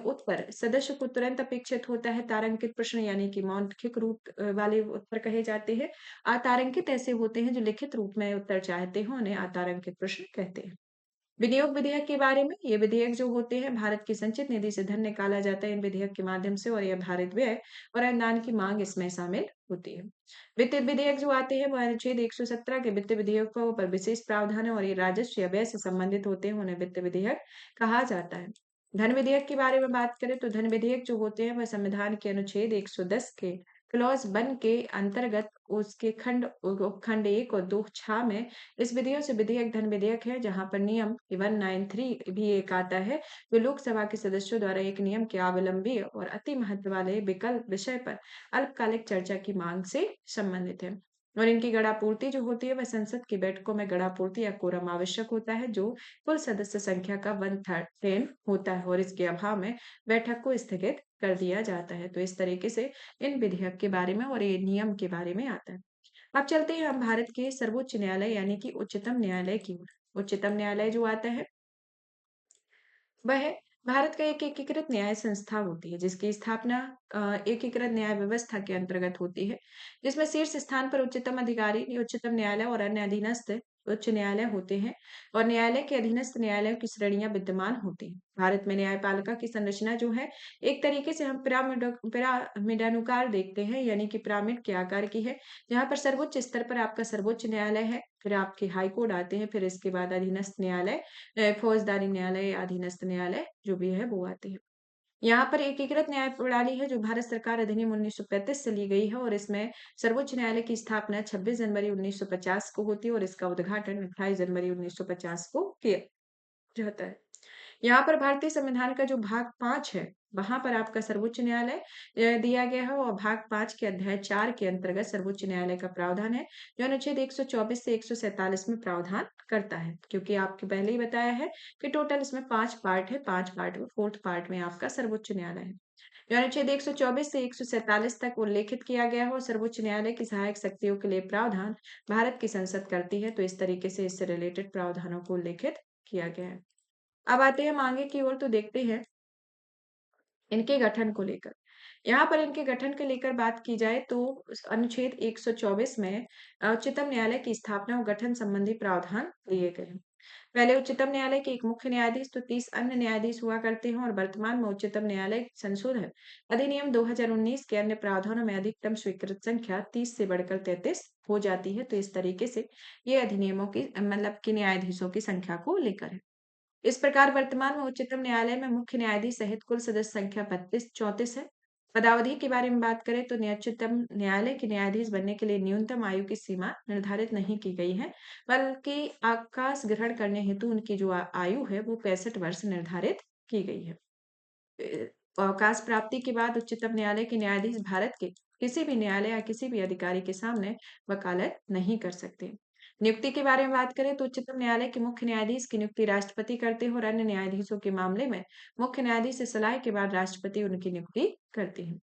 उत्तर सदस्य को तुरंत अपेक्षित होता है तारांकित प्रश्न यानी कि मौखिक रूप वाले उत्तर कहे जाते हैं। अतारांकित ऐसे होते हैं जो लिखित रूप में उत्तर चाहते हो उन्हें अतारांकित प्रश्न कहते हैं। विनियोग विधेयक के बारे में, ये विधेयक जो होते हैं भारत की संचित निधि से धन निकाला जाता है इन विधेयक के माध्यम से, और यह भारत व्यय और अनुदान की मांग इसमें शामिल होती है। वित्त विधेयक जो आते हैं वो अनुच्छेद 117 के वित्त विधेयकों पर विशेष प्रावधान है, और ये राजस्व या व्यय से संबंधित होते हैं, उन्हें वित्त विधेयक कहा जाता है। धन विधेयक के बारे में बात करें तो धन विधेयक जो होते हैं वह संविधान के अनुच्छेद 110 के क्लॉज 1 के अंतर्गत उसके खंड 1 और 2 छा में इस विधेयक से विधेयक धन विधेयक है, जहां पर नियम 193 भी एक आता है, जो लोकसभा के सदस्यों द्वारा एक नियम के अवलंबी और अति महत्व वाले विकल्प विषय पर अल्पकालिक चर्चा की मांग से संबंधित है। और इनकी गणापूर्ति जो होती है वह संसद की बैठकों में गणापूर्ति या कोरम आवश्यक होता है, जो कुल सदस्य संख्या का 1/3 होता है, और इसके अभाव में बैठक को स्थगित कर दिया जाता है। तो इस तरीके से इन विधेयक के बारे में और ये नियम के बारे में आता है। अब चलते हैं हम भारत के सर्वोच्च न्यायालय यानी कि उच्चतम न्यायालय की ओर। उच्चतम न्यायालय जो आता है वह भारत का एक एकीकृत न्याय संस्था होती है, जिसकी स्थापना एकीकृत न्याय व्यवस्था के अंतर्गत होती है, जिसमें शीर्ष स्थान पर उच्चतम अधिकारी, उच्चतम न्यायालय और अन्य अधीनस्थ उच्च न्यायालय होते हैं, और न्यायालय के अधीनस्थ न्यायालयों की श्रेणियां विद्यमान होती हैं। भारत में न्यायपालिका की संरचना जो है एक तरीके से हम पिरामिडानुकार देखते हैं, यानी कि पिरामिड के आकार की है, जहां पर सर्वोच्च स्तर पर आपका सर्वोच्च न्यायालय है, फिर आपके हाई कोर्ट आते हैं, फिर इसके बाद अधीनस्थ न्यायालय, फौजदारी न्यायालय या अधीनस्थ न्यायालय जो भी है वो आते हैं। यहाँ पर एकीकृत न्याय प्रणाली है जो भारत सरकार अधिनियम 1935 से ली गई है, और इसमें सर्वोच्च न्यायालय की स्थापना 26 जनवरी 1950 को होती है, और इसका उद्घाटन 28 जनवरी 1950 को किया जाता है। यहाँ पर भारतीय संविधान का जो भाग 5 है, वहां पर आपका सर्वोच्च न्यायालय दिया गया है, और भाग 5 के अध्याय 4 के अंतर्गत सर्वोच्च न्यायालय का प्रावधान है, जो अनुच्छेद 124 से 147 में प्रावधान करता है। क्योंकि आपको पहले ही बताया है कि टोटल इसमें 5 पार्ट है, 5 पार्ट में 4th पार्ट में आपका सर्वोच्च न्यायालय है, जो अनुच्छेद 124 से 147 तक उल्लेखित किया गया है, और सर्वोच्च न्यायालय की सहायक शक्तियों के लिए प्रावधान भारत की संसद करती है। तो इस तरीके से इससे रिलेटेड प्रावधानों को उल्लेखित किया गया है। अब आते हैं हम आगे की ओर, तो देखते हैं इनके गठन को लेकर। यहाँ पर इनके गठन को लेकर बात की जाए तो अनुच्छेद 124 में उच्चतम न्यायालय की स्थापना और गठन संबंधी प्रावधान दिए गए हैं। पहले उच्चतम न्यायालय के एक मुख्य न्यायाधीश तो 30 अन्य न्यायाधीश हुआ करते हैं, और वर्तमान में उच्चतम न्यायालय संशोधन अधिनियम 2019 के अन्य प्रावधानों में अधिकतम स्वीकृत संख्या 30 से बढ़कर 33 हो जाती है। तो इस तरीके से ये अधिनियमों की मतलब कि न्यायाधीशों की संख्या को लेकर है। इस प्रकार वर्तमान में उच्चतम न्यायालय में मुख्य न्यायाधीश सहित कुल सदस्य संख्या 34 है। पदावधि के बारे में बात करें तो उच्चतम न्यायालय के न्यायाधीश बनने के लिए न्यूनतम आयु की सीमा निर्धारित नहीं की गई है, बल्कि अवकाश ग्रहण करने हेतु उनकी जो आयु है वो 65 वर्ष निर्धारित की गई है। अवकाश प्राप्ति के बाद उच्चतम न्यायालय के न्यायाधीश भारत के किसी भी न्यायालय या किसी भी अधिकारी के सामने वकालत नहीं कर सकते। नियुक्ति के बारे में बात करें तो उच्चतम न्यायालय के मुख्य न्यायाधीश की नियुक्ति राष्ट्रपति करते हैं, और अन्य न्यायाधीशों के मामले में मुख्य न्यायाधीश से सलाह के बाद राष्ट्रपति उनकी नियुक्ति करते हैं।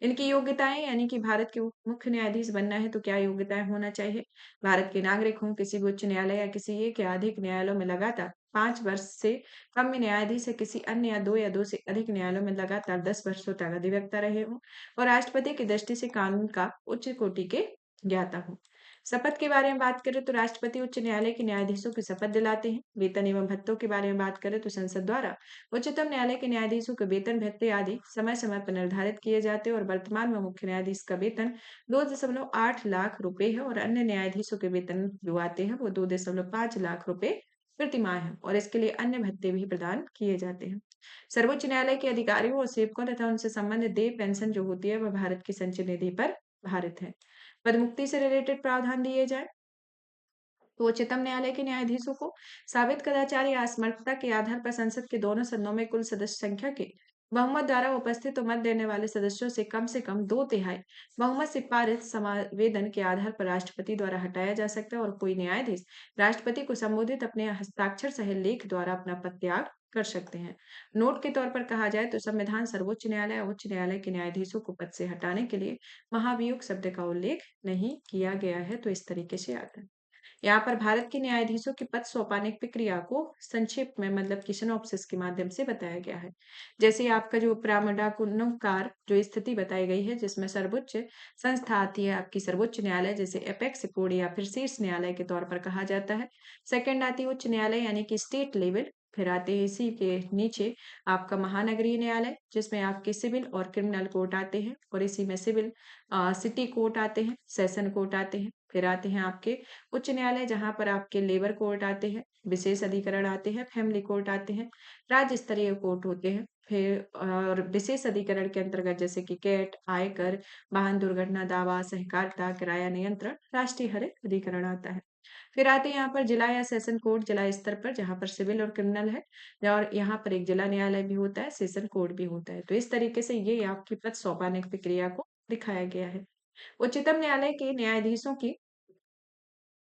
इनकी योग्यताएं यानी कि भारत के मुख्य न्यायाधीश बनना है तो क्या योग्यताएं होना चाहिए? भारत के नागरिक हों, किसी भी उच्च न्यायालय या किसी एक या अधिक न्यायालयों में लगातार 5 वर्ष से कम में न्यायाधीश या किसी अन्य या दो से अधिक न्यायालयों में लगातार 10 वर्षों तक अधिवक्ता रहे हों, और राष्ट्रपति की दृष्टि से कानून का उच्च कोटि के ज्ञाता हो। शपथ के बारे में बात करें तो राष्ट्रपति उच्च न्यायालय के न्यायाधीशों की शपथ दिलाते हैं। वेतन एवं भत्तों के बारे में बात करें तो संसद द्वारा उच्चतम न्यायालय के न्यायाधीशों के वेतन भत्ते आदि समय समय पर निर्धारित किए जाते हैं, और वर्तमान में मुख्य न्यायाधीश का वेतन 2.8 लाख रुपए है, और अन्य न्यायाधीशों के वेतन जो आते हैं वो 2.5 लाख रुपए प्रतिमाह है, और इसके लिए अन्य भत्ते भी प्रदान किए जाते हैं। सर्वोच्च न्यायालय के अधिकारियों और सेवकों तथा उनसे संबंधित देय पेंशन जो होती है वह भारत की संचय निधि पर भारित है। पदमुक्ति से रिलेटेड प्रावधान दिए जाए तो उच्चतम न्यायालय के न्यायाधीशों को साबित कदाचार या असमर्थता के आधार पर संसद के दोनों सदनों में कुल सदस्य संख्या के बहुमत द्वारा उपस्थित और मत देने वाले सदस्यों से कम 2/3 बहुमत से पारित समावेदन के आधार पर राष्ट्रपति द्वारा हटाया जा सकता है, और कोई न्यायाधीश राष्ट्रपति को संबोधित अपने हस्ताक्षर सहित लेख द्वारा अपना पद त्याग कर सकते हैं। नोट के तौर पर कहा जाए तो संविधान सर्वोच्च न्यायालय और उच्च न्यायालय के न्यायाधीशों को पद से हटाने के लिए महाभियोग शब्द का उल्लेख नहीं किया गया है। तो इस तरीके से आता है। यहाँ पर भारत के न्यायाधीशों की पद सौंपाने प्रक्रिया को संक्षिप्त में मतलब कि सिनॉप्सिस के माध्यम से बताया गया है। जैसे आपका जो प्रामदाकुन्नकार जो स्थिति बताई गई है, जिसमें सर्वोच्च संस्था आती है आपकी सर्वोच्च न्यायालय, जैसे एपेक्स कोर्ट या फिर शीर्ष न्यायालय के तौर पर कहा जाता है। सेकंड आती है उच्च न्यायालय यानी कि स्टेट लेवल। फिर आते हैं इसी के नीचे आपका महानगरीय न्यायालय, जिसमें आपके सिविल और क्रिमिनल कोर्ट आते हैं, और इसी में सिविल सिटी कोर्ट आते हैं, सेशन कोर्ट आते हैं। फिर आते हैं आपके उच्च न्यायालय, जहां पर आपके लेबर कोर्ट आते हैं, विशेष अधिकरण आते हैं, फैमिली कोर्ट आते हैं, राज्य स्तरीय कोर्ट होते हैं। फिर और विशेष अधिकरण के अंतर्गत जैसे कि कैट, आयकर, वाहन दुर्घटना दावा, सहकारिता, किराया नियंत्रण, राष्ट्रीय हरित अधिकरण आता है। फिर आते हैं यहाँ पर जिला या सेशन कोर्ट जिला स्तर पर, जहाँ पर सिविल और क्रिमिनल है, और यहाँ पर एक जिला न्यायालय भी होता है, सेशन कोर्ट भी होता है। तो इस तरीके से ये आपकी पद सौंपाने की प्रक्रिया को दिखाया गया है। उच्चतम न्यायालय के न्यायाधीशों की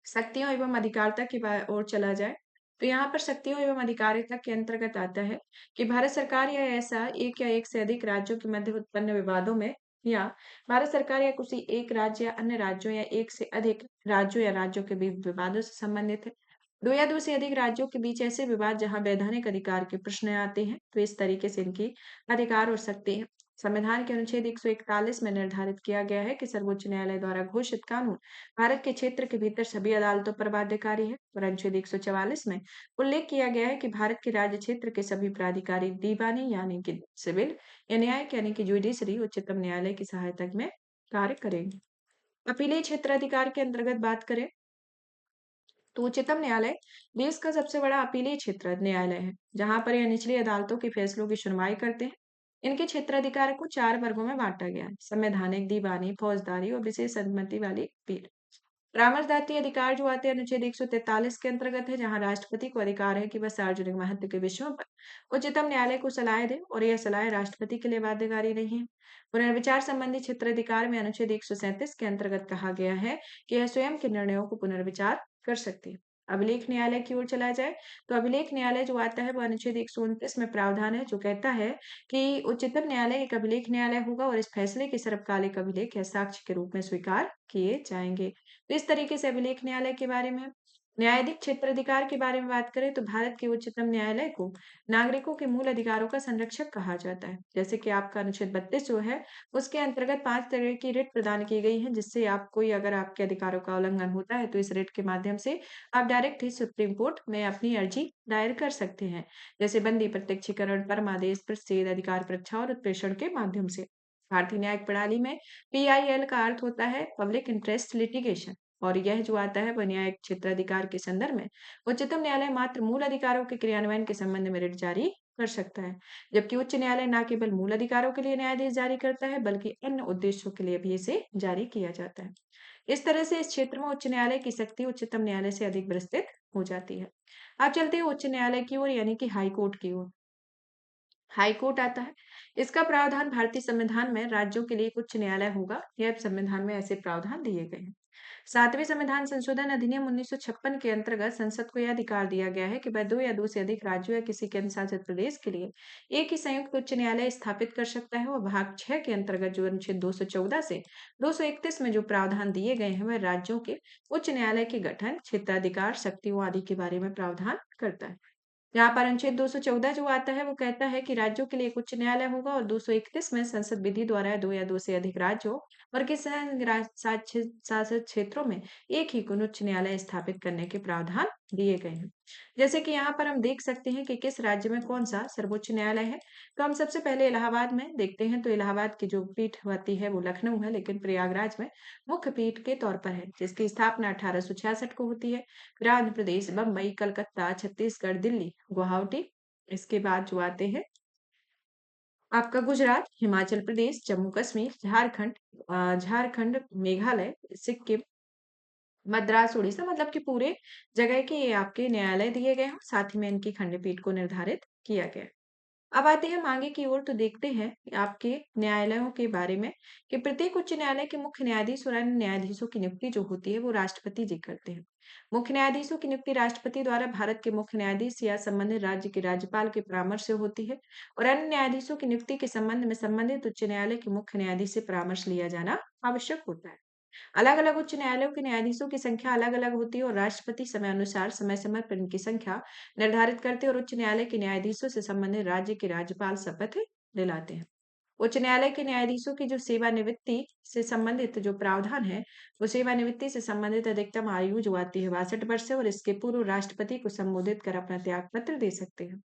शक्तियों एवं अधिकारिता की ओर चला जाए, तो यहाँ पर शक्तियों एवं अधिकारिता के अंतर्गत आता है कि भारत सरकार या ऐसा एक या एक से अधिक राज्यों के मध्य उत्पन्न विवादों में, या भारत सरकार या किसी एक राज्य या अन्य राज्यों या एक से अधिक राज्यों या राज्यों के बीच विवादों से संबंधित है। दो या दो से अधिक राज्यों के बीच ऐसे विवाद जहां वैधानिक अधिकार के प्रश्न आते हैं, तो इस तरीके से इनकी अधिकार और शक्ति है। संविधान के अनुच्छेद 141 में निर्धारित किया गया है कि सर्वोच्च न्यायालय द्वारा घोषित कानून भारत के क्षेत्र के भीतर सभी अदालतों पर बाध्यकारी है। और अनुच्छेद 144 में उल्लेख किया गया है कि भारत के राज्य क्षेत्र के सभी प्राधिकारी दीवानी यानी कि सिविल या न्यायिक यानी कि जुडिशरी उच्चतम न्यायालय की सहायता में कार्य करेंगे। अपीलीय क्षेत्राधिकार के अंतर्गत बात करें, तो उच्चतम न्यायालय देश का सबसे बड़ा अपीलीय क्षेत्र न्यायालय है, जहां पर यह निचली अदालतों के फैसलों की सुनवाई करते हैं। इनके क्षेत्राधिकार को 4 वर्गों में बांटा गया है: संवैधानिक, दीवानी, फौजदारी और विशेष अनुमति वाली पीठ। परामर्शदात्री अधिकार जो आते हैं अनुच्छेद 143 के अंतर्गत है, जहां राष्ट्रपति को अधिकार है कि वह सार्वजनिक महत्व के विषयों पर उच्चतम न्यायालय को सलाह दे, और यह सलाह राष्ट्रपति के लिए बाध्यकारी नहीं है। पुनर्विचार संबंधी क्षेत्राधिकार में अनुच्छेद 137 के अंतर्गत कहा गया है कि यह स्वयं के निर्णयों को पुनर्विचार कर सकती है। अभिलेख न्यायालय की ओर चला जाए, तो अभिलेख न्यायालय जो आता है वो अनुच्छेद 129 में प्रावधान है, जो कहता है कि उच्चतम न्यायालय एक अभिलेख न्यायालय होगा और इस फैसले के सर्वकालिक अभिलेख या साक्ष्य के रूप में स्वीकार किए जाएंगे। तो इस तरीके से अभिलेख न्यायालय के बारे में। न्यायाधिक क्षेत्राधिकार के बारे में बात करें, तो भारत के उच्चतम न्यायालय को नागरिकों के मूल अधिकारों का संरक्षक कहा जाता है। जैसे कि आपका अनुच्छेद 32 जो है, उसके अंतर्गत 5 तरह की रिट प्रदान की गई है, जिससे आप कोई अगर आपके अधिकारों का उल्लंघन होता है, तो इस रिट के माध्यम से आप डायरेक्ट ही सुप्रीम कोर्ट में अपनी अर्जी दायर कर सकते हैं। जैसे बंदी प्रत्यक्षीकरण, परमादेश, प्रतिषेध, अधिकार परीक्षा और उत्प्रेषण के माध्यम से। भारतीय न्यायिक प्रणाली में पीआईएल का अर्थ होता है पब्लिक इंटरेस्ट लिटिगेशन, और यह जो आता है वह न्यायिक क्षेत्राधिकार के संदर्भ में उच्चतम न्यायालय मात्र मूल अधिकारों के क्रियान्वयन के संबंध में रिट जारी कर सकता है, जबकि उच्च न्यायालय न केवल मूल अधिकारों के लिए न्यायाधीश जारी करता है, बल्कि अन्य उद्देश्यों के लिए भी इसे जारी किया जाता है। इस तरह से इस क्षेत्र में उच्च न्यायालय की शक्ति उच्चतम न्यायालय से अधिक विस्तृत हो जाती है। अब चलते हैं उच्च न्यायालय की ओर, यानी कि हाई कोर्ट की ओर। हाई कोर्ट आता है। इसका प्रावधान भारतीय संविधान में राज्यों के लिए एक उच्च न्यायालय होगा। यह संविधान में ऐसे प्रावधान दिए गए हैं। 7वें संविधान संशोधन अधिनियम 1956 के अंतर्गत संसद को यह अधिकार दिया गया है कि वह 2 या 2 से अधिक राज्यों या किसी केंद्र शासित प्रदेश के लिए एक ही संयुक्त उच्च न्यायालय स्थापित कर सकता है। और भाग 6 के अंतर्गत जो अनुच्छेद 214 से 231 में जो प्रावधान दिए गए हैं, वह राज्यों के उच्च न्यायालय के गठन, क्षेत्राधिकार, शक्तियों आदि के बारे में प्रावधान करता है। यहाँ पर अनुच्छेद 214 जो आता है वो कहता है कि राज्यों के लिए एक उच्च न्यायालय होगा, और 231 में संसद विधि द्वारा 2 या 2 से अधिक राज्यों और किसी शासित क्षेत्रों में एक ही उच्च न्यायालय स्थापित करने के प्रावधान दिए गए हैं। जैसे कि यहाँ पर हम देख सकते हैं कि किस राज्य में कौन सा सर्वोच्च न्यायालय है। तो हम सबसे पहले इलाहाबाद में देखते हैं, तो इलाहाबाद की जो पीठ होती है वो लखनऊ है, लेकिन प्रयागराज में मुख्य पीठ के तौर पर है, जिसकी स्थापना 1866 को होती है। फिर आंध्र प्रदेश, बम्बई, कलकत्ता, छत्तीसगढ़, दिल्ली, गुवाहाटी। इसके बाद जो आते हैं आपका गुजरात, हिमाचल प्रदेश, जम्मू कश्मीर, झारखंड, मेघालय, सिक्किम, मद्रास, उड़ीसा, मतलब कि पूरे जगह के ये आपके न्यायालय दिए गए हैं, साथ ही में इनकी खंडपीठ को निर्धारित किया गया है। अब आते हैं आगे की ओर, तो देखते हैं आपके न्यायालयों के बारे में कि प्रत्येक उच्च न्यायालय के मुख्य न्यायाधीश और अन्य न्यायाधीशों की नियुक्ति जो होती है वो राष्ट्रपति जी करते हैं। मुख्य न्यायाधीशों की नियुक्ति राष्ट्रपति द्वारा भारत के मुख्य न्यायाधीश या संबंधित राज्य के राज्यपाल के परामर्श से होती है, और अन्य न्यायाधीशों की नियुक्ति के संबंध में संबंधित उच्च न्यायालय के मुख्य न्यायाधीश से परामर्श लिया जाना आवश्यक होता है। अलग-अलग उच्च न्यायालयों के न्यायाधीशों की संख्या अलग-अलग होती है और राष्ट्रपति समय अनुसार समय-समय पर इनकी संख्या निर्धारित करते हैं और उच्च न्यायालय के न्यायाधीशों से संबंधित राज्य के राज्यपाल शपथ दिलाते हैं। उच्च न्यायालय के न्यायाधीशों की जो सेवानिवृत्ति से संबंधित जो प्रावधान है, वो सेवानिवृत्ति से संबंधित अधिकतम आयु जो आती है 62 वर्ष से और इसके पूर्व राष्ट्रपति को संबोधित कर अपना त्याग पत्र दे सकते हैं।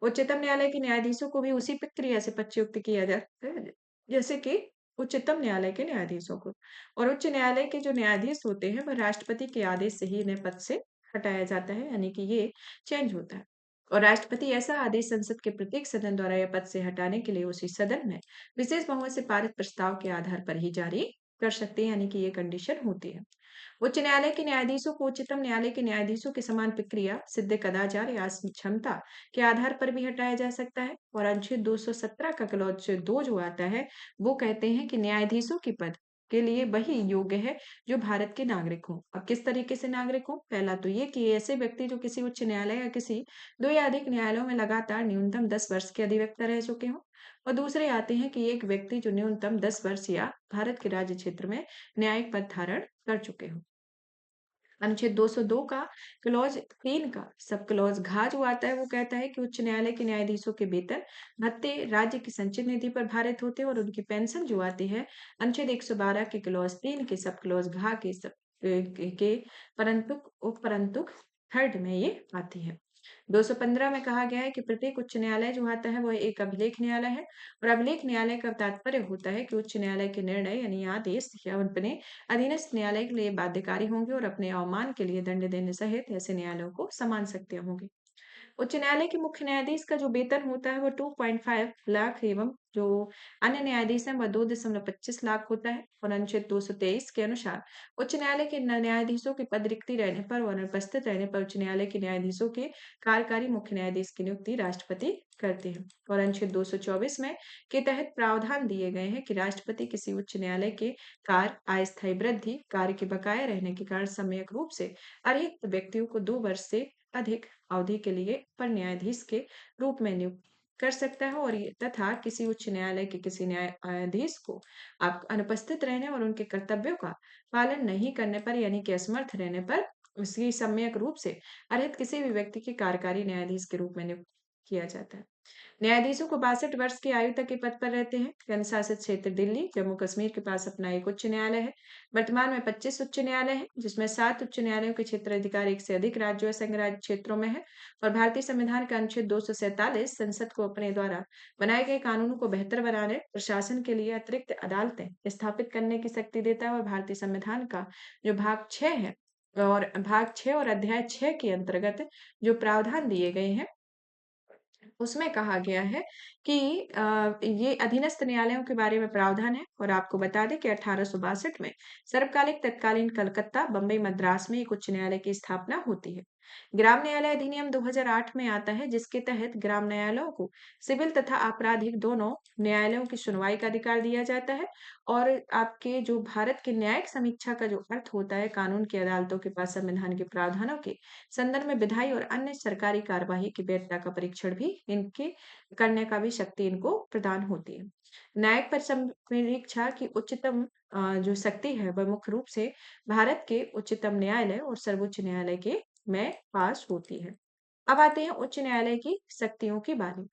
उच्चतम न्यायालय के न्यायाधीशों को भी उसी प्रक्रिया से पदच्युत किया जाता है, जैसे कि उच्चतम न्यायालय के न्यायाधीशों को। और उच्च न्यायालय के जो न्यायाधीश होते हैं, वह राष्ट्रपति के आदेश से ही इन्हें पद से हटाया जाता है, यानी कि ये चेंज होता है। और राष्ट्रपति ऐसा आदेश संसद के प्रत्येक सदन द्वारा या पद से हटाने के लिए उसी सदन में विशेष बहुमत से पारित प्रस्ताव के आधार पर ही जारी कर सकते हैं, यानी कि ये कंडीशन होती है। उच्च न्यायालय के न्यायाधीशों को उच्चतम न्यायालय के न्यायाधीशों के समान प्रक्रिया, सिद्ध कदाचार या क्षमता के आधार पर भी हटाया जा सकता है। और अनुच्छेद 217 का क्लॉज 2 जो आता है, वो कहते हैं कि न्यायाधीशों के पद के लिए वही योग्य है जो भारत के नागरिक हों। अब किस तरीके से नागरिक हों? पहला तो ये कि ऐसे व्यक्ति जो किसी उच्च न्यायालय या किसी 2 या अधिक न्यायालयों में लगातार न्यूनतम 10 वर्ष के अधिवक्ता रह चुके हों। और दूसरे आते हैं कि एक व्यक्ति जो न्यूनतम 10 वर्ष या भारत के राज्य क्षेत्र में न्यायिक पद धारण कर चुके हों। अनुच्छेद 202 का क्लॉज 3 का सब क्लॉज घ जो आता है वो कहता है कि उच्च न्यायालय के न्यायाधीशों के वेतन भत्ते राज्य की संचित निधि पर भारित होते हैं और उनकी पेंशन जो आती है अनुच्छेद 112 के क्लॉज 3 के सब क्लॉज घ के सब के परंतु उपरंतु थर्ड में ये आती है। 215 में कहा गया है कि प्रत्येक उच्च न्यायालय जो आता है वह एक अभिलेख न्यायालय है और अभिलेख न्यायालय का तात्पर्य होता है कि उच्च न्यायालय के निर्णय यानी आदेश या अपने अधीनस्थ न्यायालय के लिए बाध्यकारी होंगे और अपने अवमान के लिए दंड देने सहित ऐसे न्यायालयों को समान सकते होंगे। उच्च न्यायालय के मुख्य न्यायाधीश का जो वेतन होता है वो 2.5 लाख एवं जो अन्य न्यायाधीश हैं वह 2.25 लाख होता है। और अनुच्छेद 223 के अनुसार उच्च न्यायालय के न्यायाधीशों की पद रिक्ति रहने पर और अनुपस्थित रहने पर उच्च न्यायालय के न्यायाधीशों के कार्यकारी मुख्य न्यायाधीश की नियुक्ति राष्ट्रपति करते हैं। और अनुच्छेद 224 में के तहत प्रावधान दिए गए हैं कि राष्ट्रपति किसी उच्च न्यायालय के कार्य अस्थायी वृद्धि कार्य के बकाया रहने के कारण सम्यक रूप से अरहित व्यक्तियों को 2 वर्ष से अधिक अवधि के लिए पर न्यायाधीश के रूप में नियुक्त कर सकता है। और ये तथा किसी उच्च न्यायालय के किसी न्यायाधीश को आप अनुपस्थित रहने और उनके कर्तव्यों का पालन नहीं करने पर यानी कि असमर्थ रहने पर उसकी सम्यक रूप से अर्हित किसी भी व्यक्ति के कार्यकारी न्यायाधीश के रूप में नियुक्त किया जाता है। न्यायाधीशों को 62 वर्ष की आयु तक के पद पर रहते हैं। केंद्र शासित क्षेत्र दिल्ली, जम्मू कश्मीर के पास अपना एक उच्च न्यायालय है। वर्तमान में 25 उच्च न्यायालय हैं, जिसमें 7 उच्च न्यायालयों के क्षेत्र अधिकार एक से अधिक राज्यों और संघ राज्य क्षेत्रों में है। और भारतीय संविधान का अनुच्छेद 247 संसद को अपने द्वारा बनाए गए कानूनों को बेहतर बनाने, प्रशासन के लिए अतिरिक्त अदालतें स्थापित करने की शक्ति देता है। और भारतीय संविधान का जो भाग 6 है और भाग 6 और अध्याय 6 के अंतर्गत जो प्रावधान दिए गए हैं उसमें कहा गया है कि ये अधीनस्थ न्यायालयों के बारे में प्रावधान है। और आपको बता दें कि 1862 में सर्वकालिक तत्कालीन कलकत्ता, बम्बई, मद्रास में एक उच्च न्यायालय की स्थापना होती है। ग्राम न्यायालय अधिनियम 2008 में आता है, जिसके तहत ग्राम न्यायालयों को सिविल तथा आपराधिक दोनों न्यायालयों की सुनवाई का अधिकार दिया जाता है। और आपके जो भारत के न्यायिक समीक्षा का जो अर्थ होता है, कानून की अदालतों के पास संविधान के प्रावधानों के संदर्भ में विधायी और अन्य सरकारी कार्यवाही की वैधता का परीक्षण भी इनके करने का भी शक्ति इनको प्रदान होती है। न्यायिक परीक्षा की उच्चतम जो शक्ति है वह मुख्य रूप से भारत के उच्चतम न्यायालय और सर्वोच्च न्यायालय के में पास होती है। अब आते हैं उच्च न्यायालय की शक्तियों के बारे में।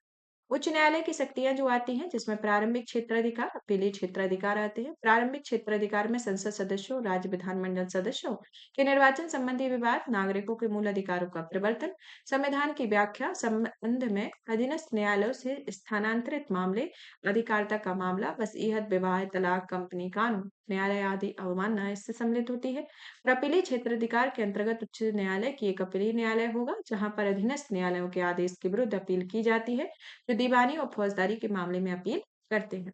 उच्च न्यायालय की शक्तियां जो आती हैं जिसमें प्रारंभिक क्षेत्राधिकार, अपीलीय क्षेत्राधिकार आते हैं। प्रारंभिक क्षेत्राधिकार में संसद सदस्यों, राज्य विधानमंडल सदस्यों के निर्वाचन संबंधी विवाद, नागरिकों के मूल अधिकारों का प्रवर्तन, संविधान की व्याख्या संबंध में अधीनस्थ न्यायालयों से स्थानांतरित मामले, अधिकारिता का मामला, वसीयत, विवाह, तलाक, कंपनी कानून, न्यायालय आदि अवमानना इससे सम्मिलित होती है। और अपीलीय क्षेत्राधिकार के अंतर्गत उच्च न्यायालय की एक अपीलीय न्यायालय होगा, जहां पर अधीनस्थ न्यायालयों के आदेश के विरुद्ध अपील की जाती है, जो दीवानी और फौजदारी के मामले में अपील करते हैं।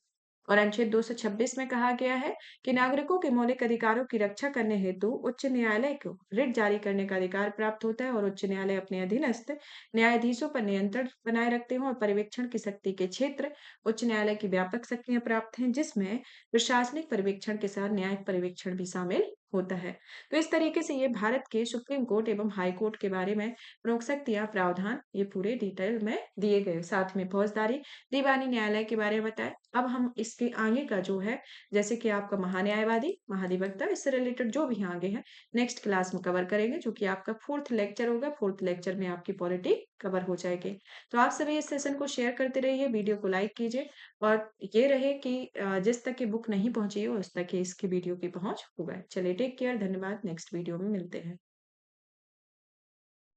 और अनुच्छेद 226 में कहा गया है कि नागरिकों के मौलिक अधिकारों की रक्षा करने हेतु उच्च न्यायालय को रिट जारी करने का अधिकार प्राप्त होता है। और उच्च न्यायालय अपने अधीनस्थ न्यायाधीशों पर नियंत्रण बनाए रखते हैं। और पर्यवेक्षण की शक्ति के क्षेत्र उच्च न्यायालय की व्यापक शक्तियां प्राप्त हैं, जिसमें प्रशासनिक पर्यवेक्षण के साथ न्यायिक पर्यवेक्षण भी शामिल होता है। तो इस तरीके से ये भारत के सुप्रीम कोर्ट एवं हाई कोर्ट के बारे में रोक सकती या प्रावधान ये पूरे डिटेल में दिए गए। साथ में फौजदारी दीवानी न्यायालय के बारे में बताएं। अब हम इसके आगे का जो है, जैसे कि आपका महान्यायवादी, महाधिवक्ता, इससे रिलेटेड जो भी आगे है नेक्स्ट क्लास में कवर करेंगे, जो कि आपका 4th लेक्चर होगा। 4th लेक्चर में आपकी पॉलिटी कवर हो जाएगी। तो आप सभी इस सेशन को शेयर करते रहिए, वीडियो को लाइक कीजिए और ये रहे कि जिस तक की बुक नहीं पहुंची हो उस तक की इसकी वीडियो की पहुंच होगा। चलिए टेक केयर, धन्यवाद, नेक्स्ट वीडियो में मिलते हैं।